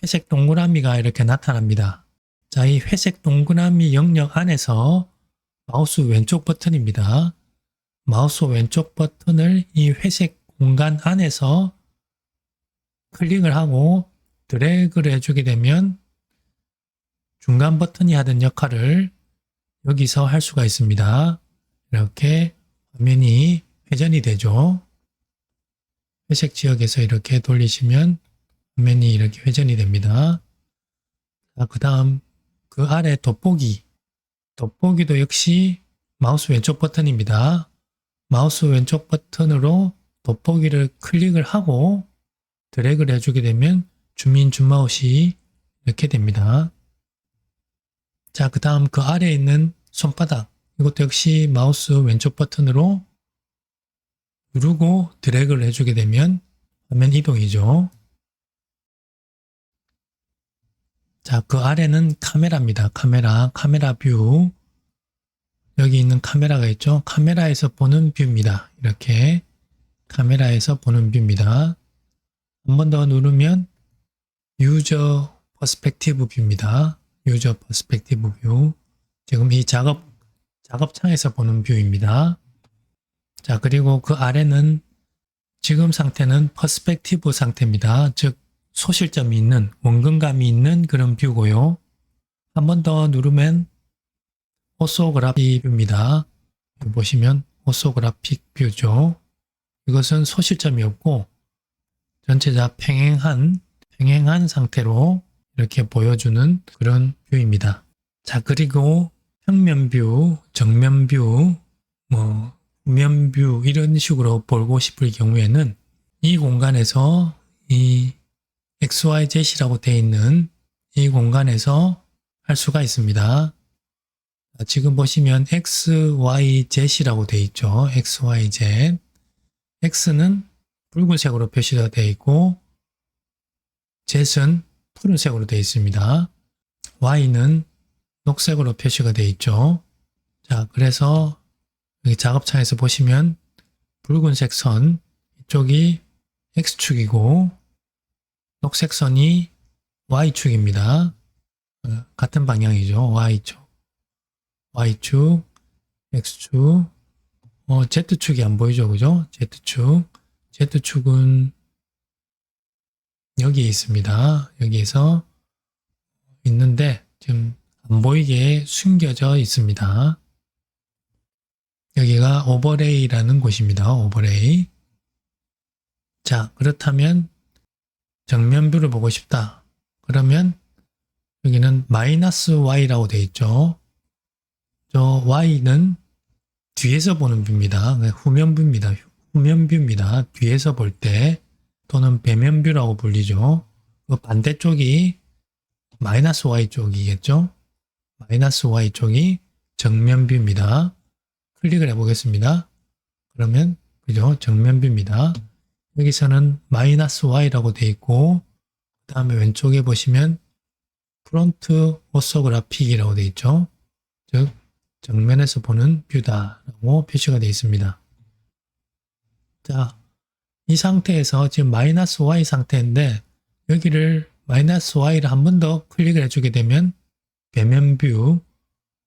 회색 동그라미가 이렇게 나타납니다. 자, 이 회색 동그라미 영역 안에서 마우스 왼쪽 버튼입니다. 마우스 왼쪽 버튼을 이 회색 공간 안에서 클릭을 하고 드래그를 해주게 되면 중간 버튼이 하던 역할을 여기서 할 수가 있습니다. 이렇게 화면이 회전이 되죠. 회색 지역에서 이렇게 돌리시면 화면이 이렇게 회전이 됩니다. 그 다음 그 아래 돋보기도 역시 마우스 왼쪽 버튼입니다. 마우스 왼쪽 버튼으로 돋보기를 클릭을 하고 드래그를 해주게 되면 줌인 줌아웃이 이렇게 됩니다. 자, 그 다음 그 아래에 있는 손바닥, 이것도 역시 마우스 왼쪽 버튼으로 누르고 드래그를 해주게 되면 화면 이동이죠. 자, 그 아래는 카메라입니다. 카메라 뷰. 여기 있는 카메라가 있죠. 카메라에서 보는 뷰입니다. 이렇게 카메라에서 보는 뷰입니다. 한 번 더 누르면 유저 퍼스펙티브 뷰입니다. 유저 퍼스펙티브 뷰. 지금 이 작업창에서 보는 뷰입니다. 자, 그리고 그 아래는 지금 상태는 퍼스펙티브 상태입니다. 즉 소실점이 있는, 원근감이 있는 그런 뷰고요. 한 번 더 누르면 오소그라픽 뷰입니다. 여기 보시면 오소그라픽 뷰죠. 이것은 소실점이 없고 전체 다 평행한 상태로 이렇게 보여주는 그런 뷰입니다. 자, 그리고 평면 뷰, 정면 뷰, 후면 뷰 이런 식으로 보고 싶을 경우에는 이 공간에서 이 XYZ이라고 되어 있는 이 공간에서 할 수가 있습니다. 지금 보시면 XYZ이라고 되어 있죠. XYZ. X는 붉은색으로 표시가 되어 있고 Z는 푸른색으로 되어 있습니다. Y는 녹색으로 표시가 되어 있죠. 자, 그래서 여기 작업창에서 보시면 붉은색 선, 이쪽이 X축이고 녹색 선이 Y축입니다. 같은 방향이죠. Y축, X축, Z축이 안 보이죠. 그죠? Z축은 여기에 있습니다. 여기에서 있는데 지금 안 보이게 숨겨져 있습니다. 여기가 오버레이라는 곳입니다. 오버레이. 자, 그렇다면 정면뷰를 보고 싶다. 그러면 여기는 마이너스 Y라고 되어 있죠. 저 Y는 뒤에서 보는 뷰입니다. 후면뷰입니다. 후면뷰입니다. 뒤에서 볼 때 또는 배면뷰라고 불리죠. 그 반대쪽이 마이너스 Y 쪽이겠죠. 마이너스 Y 쪽이 정면뷰입니다. 클릭을 해보겠습니다. 그러면 그죠? 정면뷰입니다. 여기서는 마이너스 Y라고 되어 있고 그 다음에 왼쪽에 보시면 프론트 오소그라픽이라고 되어 있죠. 즉 정면에서 보는 뷰다라고 표시가 되어 있습니다. 자, 이 상태에서 지금 마이너스 Y 상태인데 여기를 마이너스 Y를 한 번 더 클릭을 해주게 되면 배면 뷰,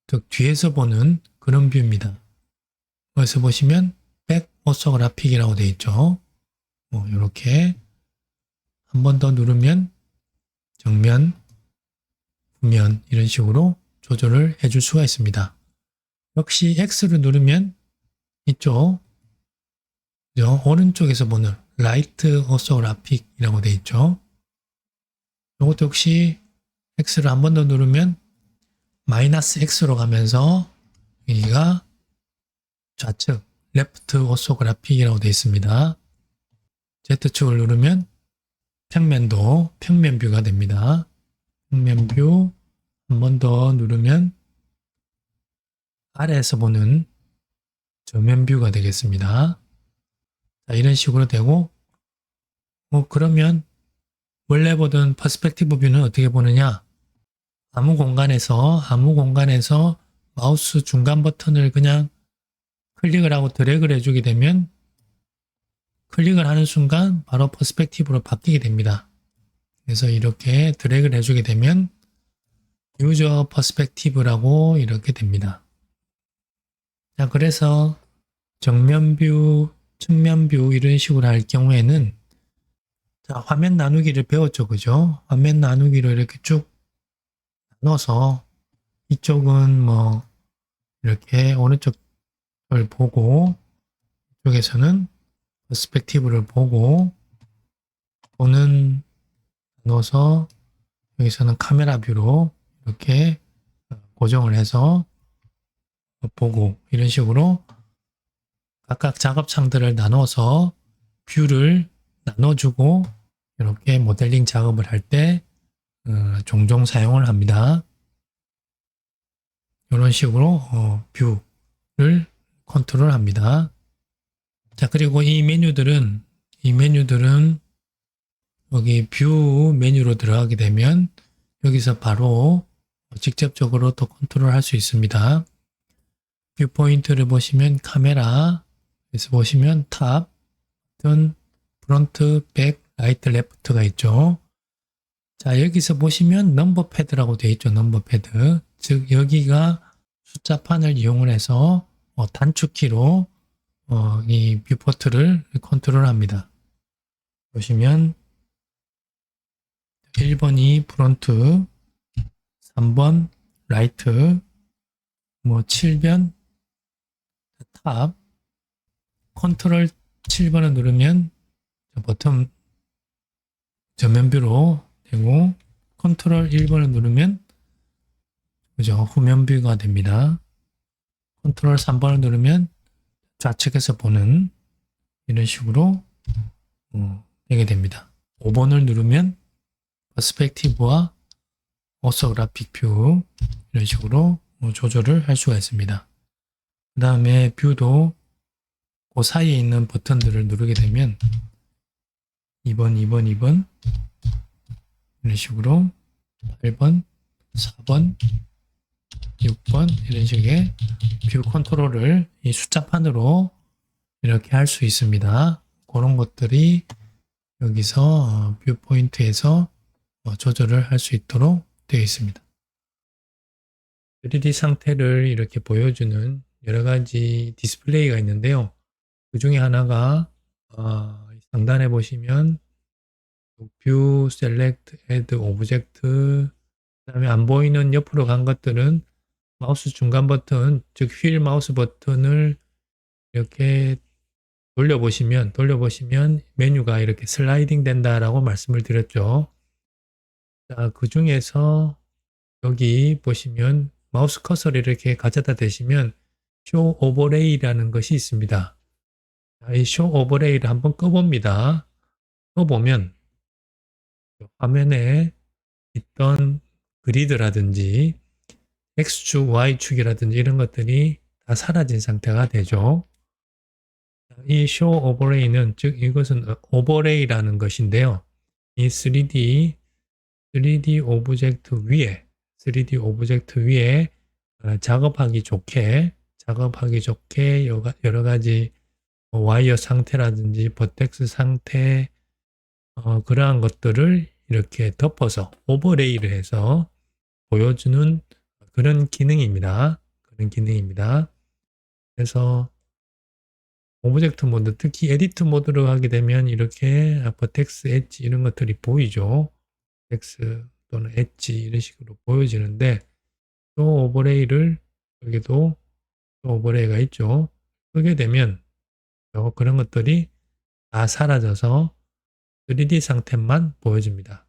즉 뒤에서 보는 그런 뷰입니다. 여기서 보시면 백 오소그라픽이라고 되어 있죠. 이렇게 한 번 더 누르면 정면, 후면 이런 식으로 조절을 해줄 수가 있습니다. 역시 X를 누르면 이쪽 오른쪽에서 보는 라이트 오소그라픽이라고 되어 있죠. 이것도 역시 X를 한 번 더 누르면 마이너스 X로 가면서 여기가 좌측 레프트 오소그라픽이라고 되어 있습니다. Z축을 누르면 평면도 평면뷰가 됩니다. 평면뷰 한 번 더 누르면 아래에서 보는 저면뷰가 되겠습니다. 자, 이런 식으로 되고 그러면 원래 보던 퍼스펙티브 뷰는 어떻게 보느냐? 아무 공간에서 마우스 중간 버튼을 그냥 클릭을 하고 드래그를 해주게 되면 클릭을 하는 순간 바로 퍼스펙티브로 바뀌게 됩니다. 그래서 이렇게 드래그를 해주게 되면 유저 퍼스펙티브라고 이렇게 됩니다. 자, 그래서 정면 뷰, 측면 뷰 이런 식으로 할 경우에는 자, 화면 나누기를 배웠죠. 그죠? 화면 나누기를 이렇게 쭉 나눠서 이쪽은 뭐 이렇게 오른쪽을 보고 이쪽에서는 퍼스펙티브를 보고 보는 나눠서 여기서는 카메라 뷰로 이렇게 고정을 해서 보고 이런 식으로 각각 작업창들을 나눠서 뷰를 나눠주고 이렇게 모델링 작업을 할 때 종종 사용을 합니다. 이런 식으로 뷰를 컨트롤합니다. 자, 그리고 이 메뉴들은 여기 뷰 메뉴로 들어가게 되면 여기서 바로 직접적으로 또 컨트롤할 수 있습니다. 뷰 포인트를 보시면 카메라에서 보시면 탑, 프론트, 백, 라이트, 레프트가 있죠. 자, 여기서 보시면 넘버 패드라고 되어 있죠. 넘버 패드. 즉 여기가 숫자판을 이용을 해서 단축키로 이 뷰포트를 컨트롤합니다. 보시면 1번이 프론트, 3번 라이트, 뭐 7번 탑, 컨트롤 7번을 누르면 버튼 전면뷰로 되고 컨트롤 1번을 누르면 그죠? 후면뷰가 됩니다. 컨트롤 3번을 누르면 좌측에서 보는 이런 식으로 되게 됩니다. 5번을 누르면 퍼스펙티브와 오소그래픽 뷰 이런 식으로 조절을 할 수가 있습니다. 그 다음에 뷰도 그 사이에 있는 버튼들을 누르게 되면 2번, 2번, 2번 이런 식으로 8번, 4번, 6번 이런 식의 뷰 컨트롤을 이 숫자판으로 이렇게 할 수 있습니다. 그런 것들이 여기서 뷰 포인트에서 조절을 할 수 있도록 되어 있습니다. 3D 상태를 이렇게 보여주는 여러 가지 디스플레이가 있는데요. 그 중에 하나가 상단에 보시면 뷰, 셀렉트, 애드, 오브젝트 그 다음에 안 보이는 옆으로 간 것들은 마우스 중간 버튼, 즉 휠 마우스 버튼을 이렇게 돌려보시면 메뉴가 이렇게 슬라이딩 된다라고 말씀을 드렸죠. 자, 그 중에서 여기 보시면 마우스 커서를 이렇게 가져다 대시면 쇼 오버레이라는 것이 있습니다. 이 쇼 오버레이를 한번 꺼봅니다. 꺼보면 화면에 있던 그리드라든지 X축, Y축이라든지 이런 것들이 다 사라진 상태가 되죠. 이 쇼 오버레이는 즉 이것은 오버레이라는 것인데요. 이 3D 오브젝트 위에 작업하기 좋게 여러 가지 와이어 상태라든지 버텍스 상태 그러한 것들을 이렇게 덮어서 오버레이를 해서 보여주는 그런 기능입니다. 그래서 오브젝트 모드, 특히 에디트 모드로 하게 되면 이렇게 버텍스, 엣지 이런 것들이 보이죠. 버텍스 또는 엣지 이런 식으로 보여지는데 또 오버레이를 여기도 또 오버레이가 있죠. 끄게 되면 그런 것들이 다 사라져서 3D 상태만 보여줍니다.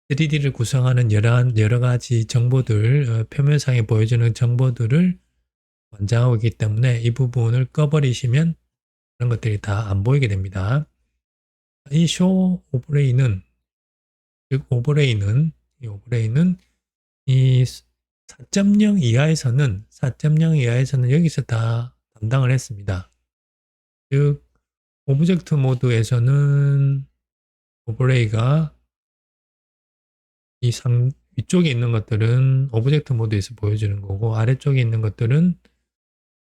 3D를 구성하는 여러 가지 정보들, 표면상에 보여주는 정보들을 원장하고 있기 때문에 이 부분을 꺼버리시면 그런 것들이 다 안 보이게 됩니다. 이 쇼 오버레이는, 즉 오버레이는 이 4.0 이하에서는 여기서 다 담당을 했습니다. 즉 오브젝트 모드에서는 오버레이가 위쪽에 있는 것들은 오브젝트 모드에서 보여주는 거고 아래쪽에 있는 것들은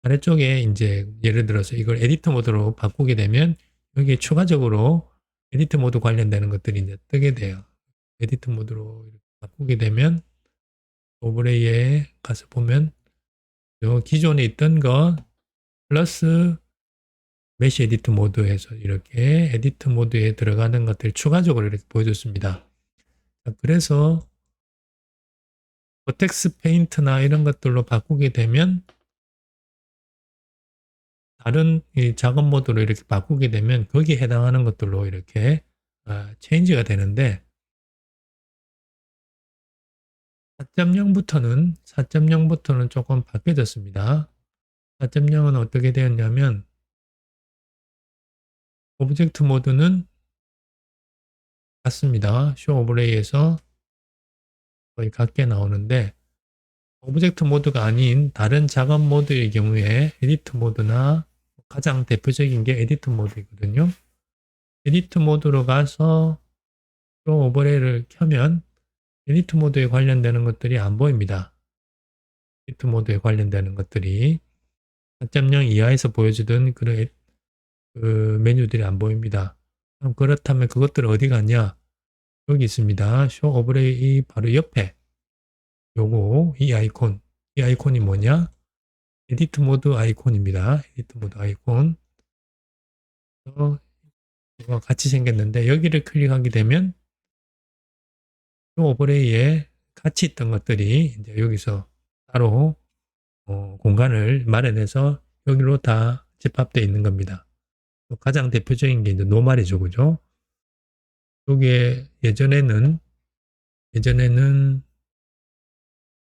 아래쪽에 이제 예를 들어서 이걸 에디터 모드로 바꾸게 되면 여기에 추가적으로 에디터 모드 관련되는 것들이 이제 뜨게 돼요. 에디터 모드로 이렇게 바꾸게 되면 오버레이에 가서 보면 요 기존에 있던 거 플러스 메시 에디트 모드에서 이렇게 에디트 모드에 들어가는 것들 추가적으로 이렇게 보여줬습니다. 그래서 버텍스 페인트나 이런 것들로 바꾸게 되면 다른 이 작업 모드로 이렇게 바꾸게 되면 거기에 해당하는 것들로 이렇게 체인지가 되는데 4.0부터는 조금 바뀌어졌습니다. 4.0은 어떻게 되었냐면 오브젝트 모드는 같습니다. 쇼 오버레이에서 거의 같게 나오는데 오브젝트 모드가 아닌 다른 작업 모드의 경우에 에디트 모드나 가장 대표적인 게 에디트 모드이거든요. 에디트 모드로 가서 쇼 오버레이를 켜면 에디트 모드에 관련되는 것들이 안 보입니다. 에디트 모드에 관련되는 것들이 4.0 이하에서 보여주던 그런 그 메뉴들이 안 보입니다. 그럼 그렇다면 그것들 어디 갔냐? 여기 있습니다. 쇼 오버레이 바로 옆에 요거 이 아이콘이 뭐냐? 에디트 모드 아이콘입니다. 에디트 모드 아이콘. 이거 같이 생겼는데 여기를 클릭하게 되면 쇼 오버레이에 같이 있던 것들이 이제 여기서 따로 공간을 마련해서 여기로 다 집합되어 있는 겁니다. 가장 대표적인 게 이제 노말이죠, 그죠? 여기에 예전에는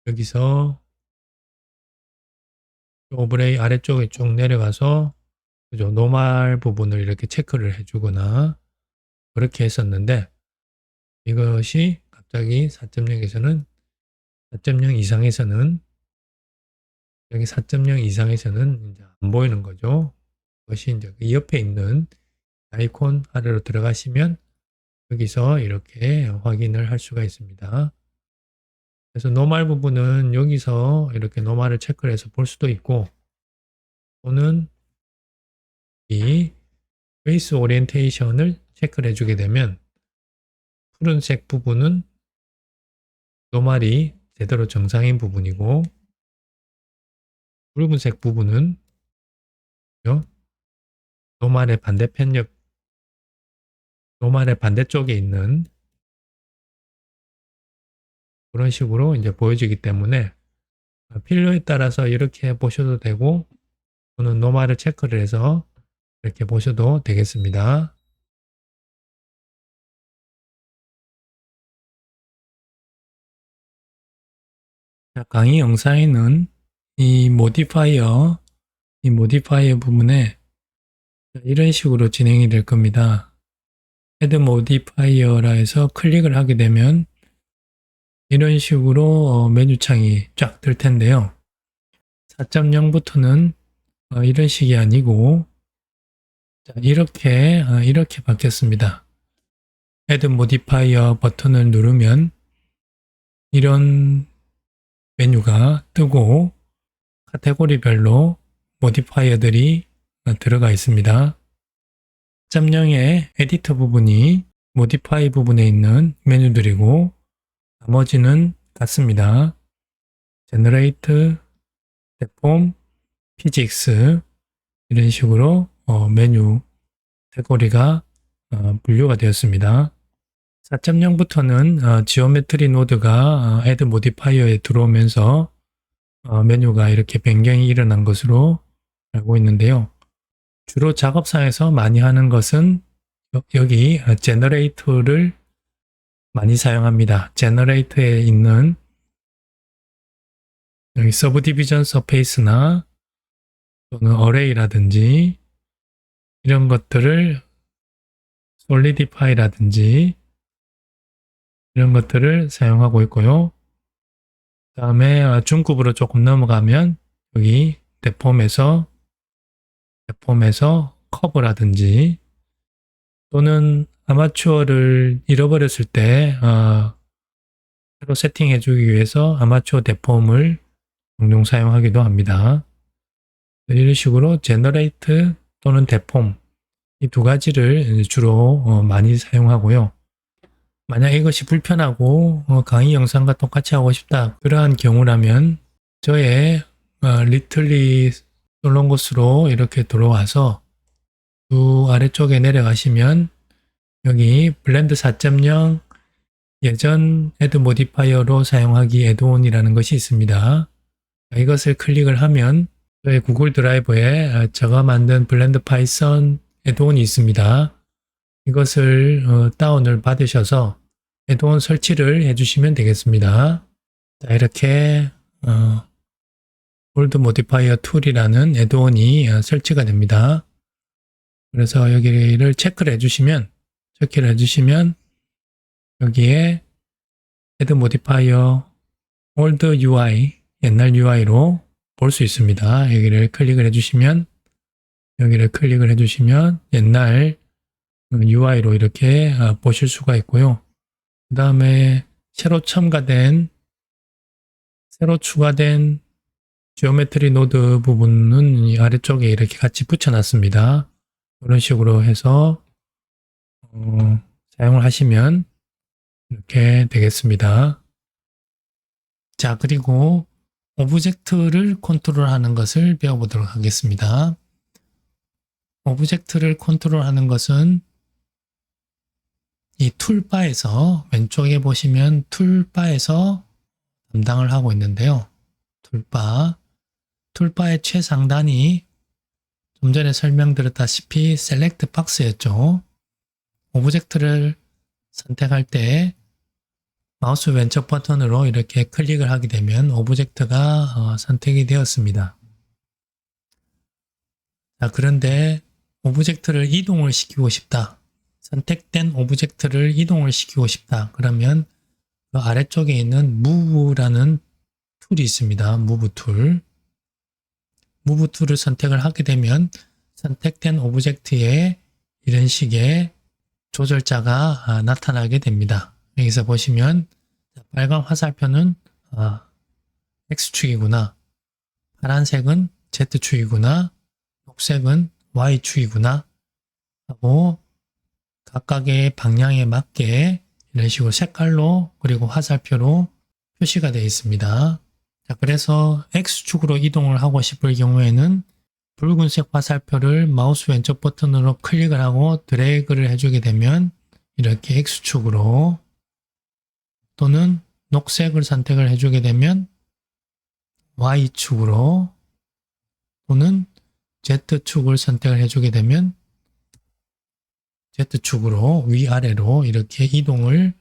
여기서 오브레이 아래쪽에 쭉 내려가서 그죠? 노말 부분을 이렇게 체크를 해주거나 그렇게 했었는데 이것이 갑자기 4.0에서는 4.0 이상에서는 여기 4.0 이상에서는 이제 안 보이는 거죠. 그것이 이제 그 옆에 있는 아이콘 아래로 들어가시면 여기서 이렇게 확인을 할 수가 있습니다. 그래서 노말 부분은 여기서 이렇게 노말을 체크를 해서 볼 수도 있고 또는 이 베이스 오리엔테이션을 체크를 해주게 되면 푸른색 부분은 노말이 제대로 정상인 부분이고 붉은색 부분은 노말의 노말의 반대쪽에 있는 그런 식으로 이제 보여지기 때문에 필요에 따라서 이렇게 보셔도 되고 또는 노말을 체크를 해서 이렇게 보셔도 되겠습니다. 자, 강의 영상에는 이 모디파이어 부분에 이런 식으로 진행이 될 겁니다. Add Modifier라 해서 클릭을 하게 되면 이런 식으로 메뉴창이 쫙 뜰 텐데요. 4.0부터는 이런 식이 아니고 자, 이렇게 바뀌었습니다. Add Modifier 버튼을 누르면 이런 메뉴가 뜨고 카테고리별로 모디파이어들이 들어가 있습니다. 4.0의 에디터 부분이 모디파이 부분에 있는 메뉴들이고 나머지는 같습니다. 제너레이트, 데폼, 피직스 이런 식으로 메뉴 카테고리가 분류가 되었습니다. 4.0부터는 지오메트리 노드가 Add 모디파이어에 들어오면서 메뉴가 이렇게 변경이 일어난 것으로 알고 있는데요. 주로 작업상에서 많이 하는 것은 여기 제너레이터를 많이 사용합니다. 제너레이터에 있는 여기 서브디비전 서페이스나 또는 어레이라든지 이런 것들을 솔리디파이라든지 이런 것들을 사용하고 있고요. 그 다음에 중급으로 조금 넘어가면 여기 데폼에서 커브라든지 또는 아마추어를 잃어버렸을 때 새로 세팅해 주기 위해서 아마추어 데폼을 종종 사용하기도 합니다. 이런 식으로 제너레이트 또는 데폼 이 두 가지를 주로 많이 사용하고요. 만약 이것이 불편하고 강의 영상과 똑같이 하고 싶다 그러한 경우라면 저의 리틀리 솔롱고스로 이렇게 들어와서 쭉 아래쪽에 내려가시면 여기 블렌드 4.0 예전 애드 모디파이어로 사용하기 애드온이라는 것이 있습니다. 이것을 클릭을 하면 저희 구글 드라이브에 제가 만든 블렌드 파이썬 애드온이 있습니다. 이것을 다운을 받으셔서 애드온 설치를 해주시면 되겠습니다. 자, 이렇게 월드 모디파이어 툴이라는 애드온이 설치가 됩니다. 그래서 여기를 체크를 해주시면 여기에 애드 모디파이어 올드 UI 옛날 UI로 볼 수 있습니다. 여기를 클릭을 해주시면 옛날 UI로 이렇게 보실 수가 있고요. 그 다음에 새로 추가된 지오메트리 노드 부분은 이 아래쪽에 이렇게 같이 붙여놨습니다. 이런 식으로 해서 사용을 하시면 이렇게 되겠습니다. 자, 그리고 오브젝트를 컨트롤하는 것을 배워보도록 하겠습니다. 오브젝트를 컨트롤하는 것은 이 툴바에서 왼쪽에 보시면 툴바에서 담당을 하고 있는데요. 툴바의 최상단이 좀 전에 설명드렸다시피 셀렉트 박스였죠. 오브젝트를 선택할 때 마우스 왼쪽 버튼으로 이렇게 클릭을 하게 되면 오브젝트가 선택이 되었습니다. 자, 그런데 오브젝트를 이동을 시키고 싶다. 선택된 오브젝트를 이동을 시키고 싶다. 그러면 그 아래쪽에 있는 Move라는 툴이 있습니다. Move 툴을 선택을 하게 되면 선택된 오브젝트에 이런 식의 조절자가 나타나게 됩니다. 여기서 보시면 빨간 화살표는 X축이구나. 파란색은 Z축이구나. 녹색은 Y축이구나. 하고 각각의 방향에 맞게 이런 식으로 색깔로 그리고 화살표로 표시가 되어 있습니다. 자, 그래서 X축으로 이동을 하고 싶을 경우에는 붉은색 화살표를 마우스 왼쪽 버튼으로 클릭을 하고 드래그를 해주게 되면 이렇게 X축으로 또는 녹색을 선택을 해주게 되면 Y축으로 또는 Z축을 선택을 해주게 되면 Z축으로 위아래로 이렇게 이동을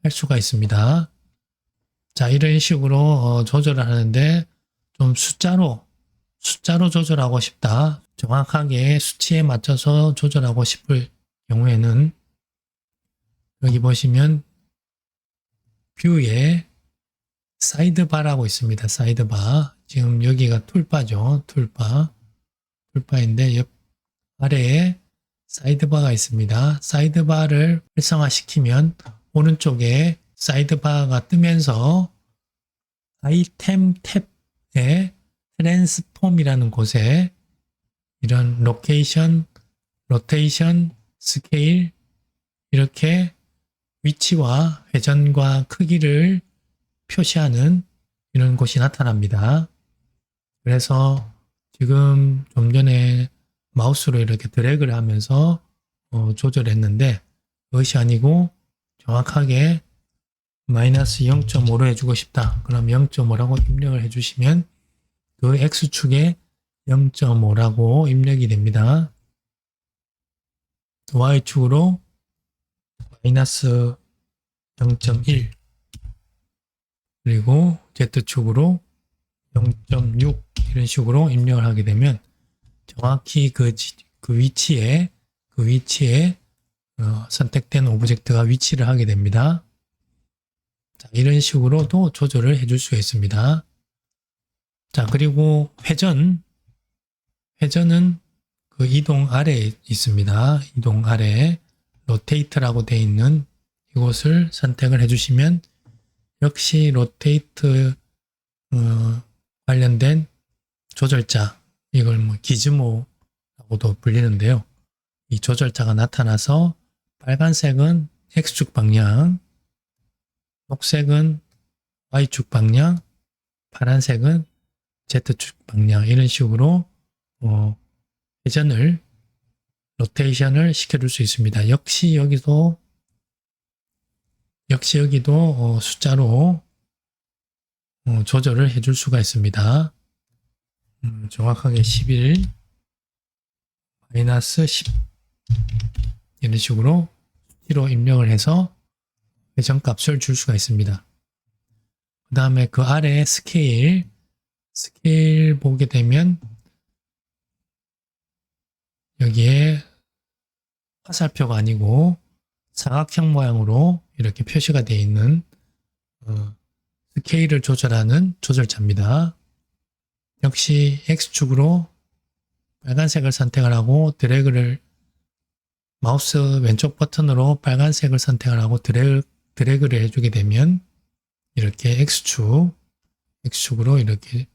할 수가 있습니다. 자, 이런 식으로 조절을 하는데 좀 숫자로 조절하고 싶다. 정확하게 수치에 맞춰서 조절하고 싶을 경우에는 여기 보시면 뷰에 사이드바라고 있습니다. 사이드바. 지금 여기가 툴바죠. 툴바인데 옆 아래에 사이드바가 있습니다. 사이드바를 활성화시키면 오른쪽에 사이드바가 뜨면서 아이템 탭에 트랜스폼이라는 곳에 이런 로케이션, 로테이션, 스케일 이렇게 위치와 회전과 크기를 표시하는 이런 곳이 나타납니다. 그래서 지금 좀 전에 마우스로 이렇게 드래그를 하면서 조절했는데 그것이 아니고 정확하게 마이너스 0.5로 해주고 싶다. 그럼 0.5라고 입력을 해주시면 그 X축에 0.5라고 입력이 됩니다. Y축으로 마이너스 0.1 그리고 Z축으로 0.6 이런 식으로 입력을 하게 되면 정확히 그 위치에 선택된 오브젝트가 위치를 하게 됩니다. 자, 이런 식으로도 조절을 해줄 수가 있습니다. 자, 그리고 회전은 그 이동 아래에 있습니다. 이동 아래에 로테이트라고 되어 있는 이곳을 선택을 해주시면 역시 로테이트 관련된 조절자, 이걸 뭐 기즈모라고도 불리는데요. 이 조절자가 나타나서 빨간색은 X축 방향, 녹색은 Y축 방향, 파란색은 Z축 방향 이런 식으로 회전을 로테이션을 시켜줄 수 있습니다. 역시 여기도 숫자로 조절을 해줄 수가 있습니다. 정확하게 11 마이너스 10 이런 식으로 수치로 입력을 해서 회전값을 줄 수가 있습니다. 그 다음에 그 아래에 스케일 보게 되면 여기에 화살표가 아니고 사각형 모양으로 이렇게 표시가 되어 있는 스케일을 조절하는 조절자입니다. 역시 X축으로 빨간색을 선택을 하고 마우스 왼쪽 버튼으로 빨간색을 선택을 하고 드래그를 해주게 되면 이렇게 X축으로 이렇게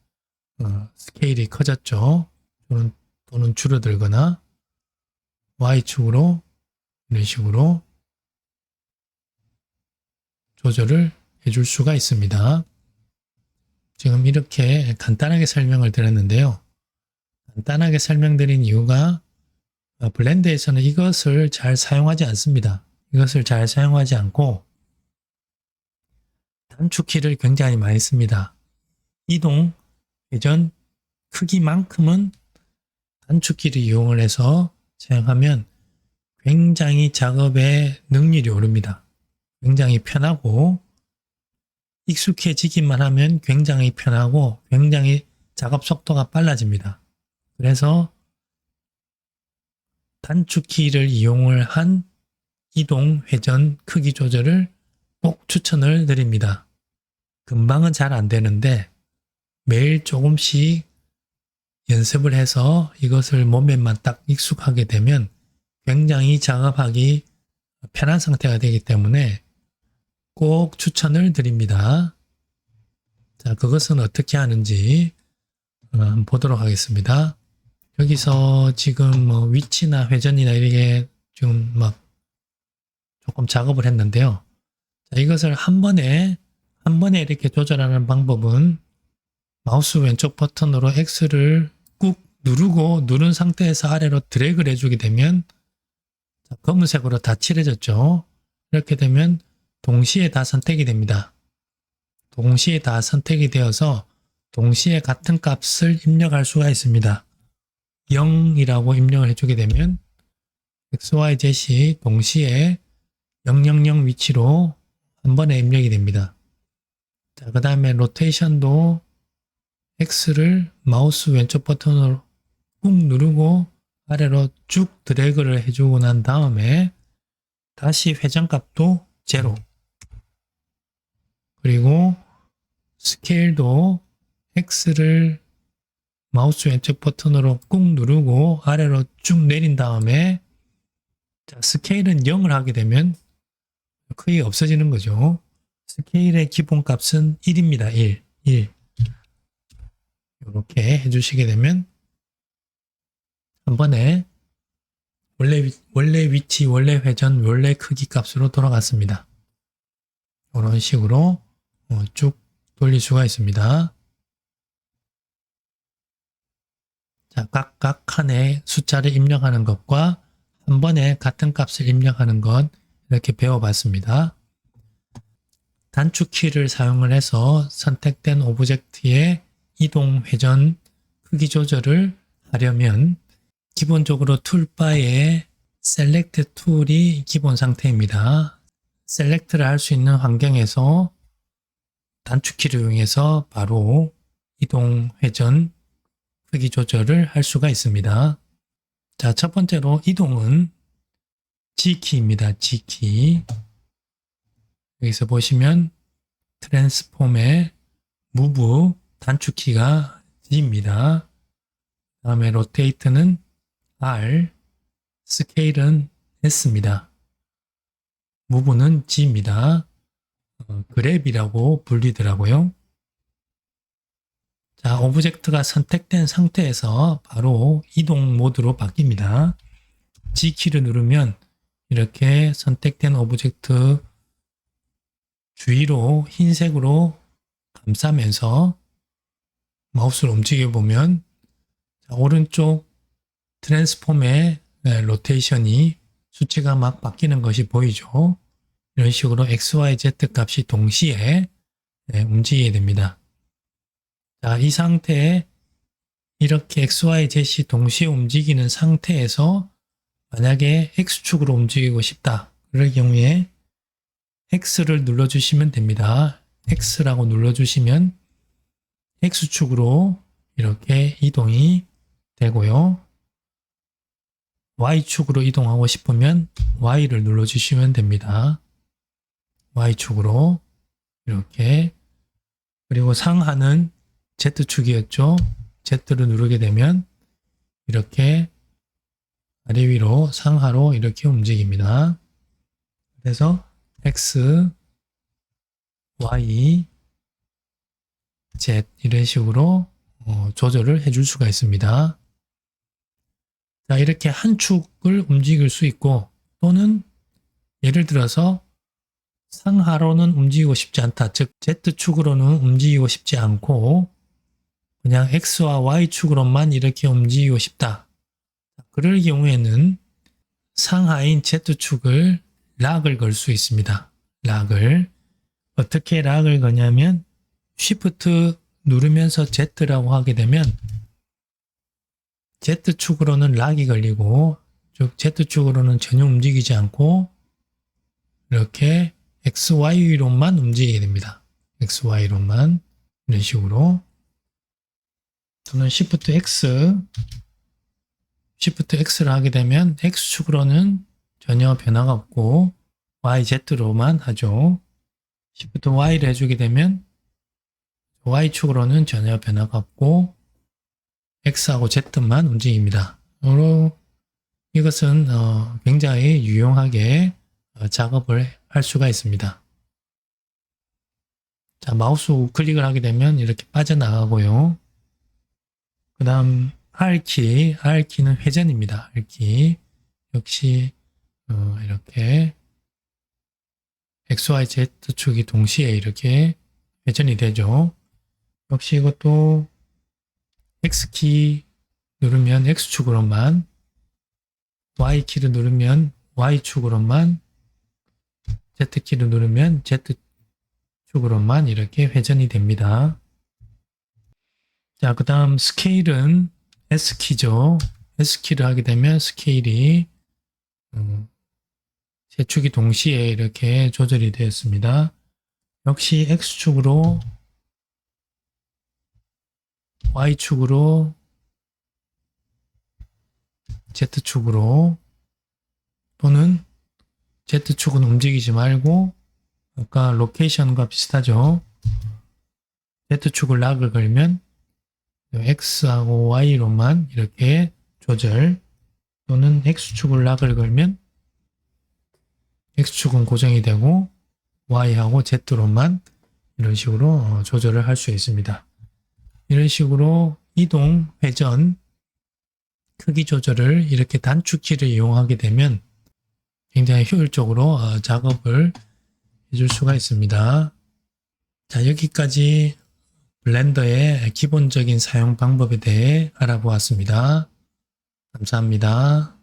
스케일이 커졌죠. 또는 줄어들거나 Y축으로 이런 식으로 조절을 해줄 수가 있습니다. 지금 이렇게 간단하게 설명을 드렸는데요. 간단하게 설명드린 이유가 블렌더에서는 이것을 잘 사용하지 않습니다. 이것을 잘 사용하지 않고 단축키를 굉장히 많이 씁니다. 이동, 회전, 크기만큼은 단축키를 이용을 해서 사용하면 굉장히 작업의 능률이 오릅니다. 굉장히 편하고 익숙해지기만 하면 굉장히 편하고 굉장히 작업 속도가 빨라집니다. 그래서 단축키를 이용을 한 이동, 회전, 크기 조절을 꼭 추천을 드립니다. 금방은 잘 안 되는데 매일 조금씩 연습을 해서 이것을 몸에만 딱 익숙하게 되면 굉장히 작업하기 편한 상태가 되기 때문에 꼭 추천을 드립니다. 자, 그것은 어떻게 하는지 한번 보도록 하겠습니다. 여기서 지금 위치나 회전이나 이렇게 지금 막 조금 작업을 했는데요. 자, 이것을 한 번에 이렇게 조절하는 방법은 마우스 왼쪽 버튼으로 X를 꾹 누른 상태에서 아래로 드래그를 해주게 되면 검은색으로 다 칠해졌죠. 이렇게 되면 동시에 다 선택이 됩니다. 동시에 다 선택이 되어서 동시에 같은 값을 입력할 수가 있습니다. 0이라고 입력을 해주게 되면 XYZ이 동시에 000 위치로 한 번에 입력이 됩니다. 자, 그 다음에 로테이션도 X를 마우스 왼쪽 버튼으로 꾹 누르고 아래로 쭉 드래그를 해주고 난 다음에 다시 회전값도 제로. 그리고 스케일도 X를 마우스 왼쪽 버튼으로 꾹 누르고 아래로 쭉 내린 다음에 자, 스케일은 0을 하게 되면 크기가 없어지는 거죠. 스케일의 기본값은 1입니다. 1. 이렇게 해주시게 되면 한 번에 원래 위치, 원래 회전, 원래 크기 값으로 돌아갔습니다. 이런 식으로 쭉 돌릴 수가 있습니다. 자, 각 칸에 숫자를 입력하는 것과 한 번에 같은 값을 입력하는 것 이렇게 배워봤습니다. 단축키를 사용을 해서 선택된 오브젝트의 이동, 회전, 크기 조절을 하려면 기본적으로 툴바에 셀렉트 툴이 기본 상태입니다. 셀렉트를 할 수 있는 환경에서 단축키를 이용해서 바로 이동, 회전, 크기 조절을 할 수가 있습니다. 자, 첫 번째로 이동은 G키입니다. G키. 여기서 보시면 트랜스폼의 무브 단축키가 G입니다. 다음에 로테이트는 R, 스케일은 S입니다. 무브는 G입니다. 그랩이라고 불리더라고요. 자, 오브젝트가 선택된 상태에서 바로 이동 모드로 바뀝니다. G키를 누르면 이렇게 선택된 오브젝트 주위로 흰색으로 감싸면서 마우스를 움직여 보면 오른쪽 트랜스폼의 로테이션이 수치가 막 바뀌는 것이 보이죠. 이런 식으로 XYZ 값이 동시에 움직이게 됩니다. 자, 이 상태에 이렇게 XYZ이 동시에 움직이는 상태에서 만약에 X축으로 움직이고 싶다. 그럴 경우에 X를 눌러주시면 됩니다. X라고 눌러주시면 X축으로 이렇게 이동이 되고요. Y축으로 이동하고 싶으면 Y를 눌러주시면 됩니다. Y축으로 이렇게, 그리고 상하는 Z축이었죠. Z를 누르게 되면 이렇게 아래 위로 상하로 이렇게 움직입니다. 그래서 X, Y, Z 이런 식으로 조절을 해줄 수가 있습니다. 자, 이렇게 한 축을 움직일 수 있고, 또는 예를 들어서 상하로는 움직이고 싶지 않다. 즉 Z축으로는 움직이고 싶지 않고 그냥 X와 Y축으로만 이렇게 움직이고 싶다. 그럴 경우에는 상하인 Z축을 락을 걸 수 있습니다. 락을. 어떻게 락을 거냐면 Shift 누르면서 Z라고 하게 되면 Z축으로는 락이 걸리고, 즉 Z축으로는 전혀 움직이지 않고 이렇게 XY로만 움직이게 됩니다. XY로만 이런 식으로. 또는 Shift X를 하게 되면 X축으로는 전혀 변화가 없고 YZ로만 하죠. Shift Y를 해주게 되면 Y축으로는 전혀 변화가 없고 X하고 Z만 움직입니다. 이것은 굉장히 유용하게 작업을 할 수가 있습니다. 자, 마우스 우클릭을 하게 되면 이렇게 빠져나가고요. 그 다음 R키는 회전입니다. R키 역시 이렇게 XYZ축이 동시에 이렇게 회전이 되죠. 역시 이것도 X키 누르면 X축으로만, Y키를 누르면 Y축으로만, Z키를 누르면 Z축으로만 이렇게 회전이 됩니다. 자, 그 다음 스케일은 S키죠. S키를 하게 되면 스케일이 세 축이 동시에 이렇게 조절이 되었습니다. 역시 X축으로, Y축으로, Z축으로, 또는 Z축은 움직이지 말고 아까 로케이션과 비슷하죠. Z축을 락을 걸면 X하고 Y로만 이렇게 조절, 또는 X축을 락을 걸면 X축은 고정이 되고 Y하고 Z로만 이런 식으로 조절을 할 수 있습니다. 이런 식으로 이동, 회전, 크기 조절을 이렇게 단축키를 이용하게 되면 굉장히 효율적으로 작업을 해줄 수가 있습니다. 자, 여기까지 블렌더의 기본적인 사용 방법에 대해 알아보았습니다. 감사합니다.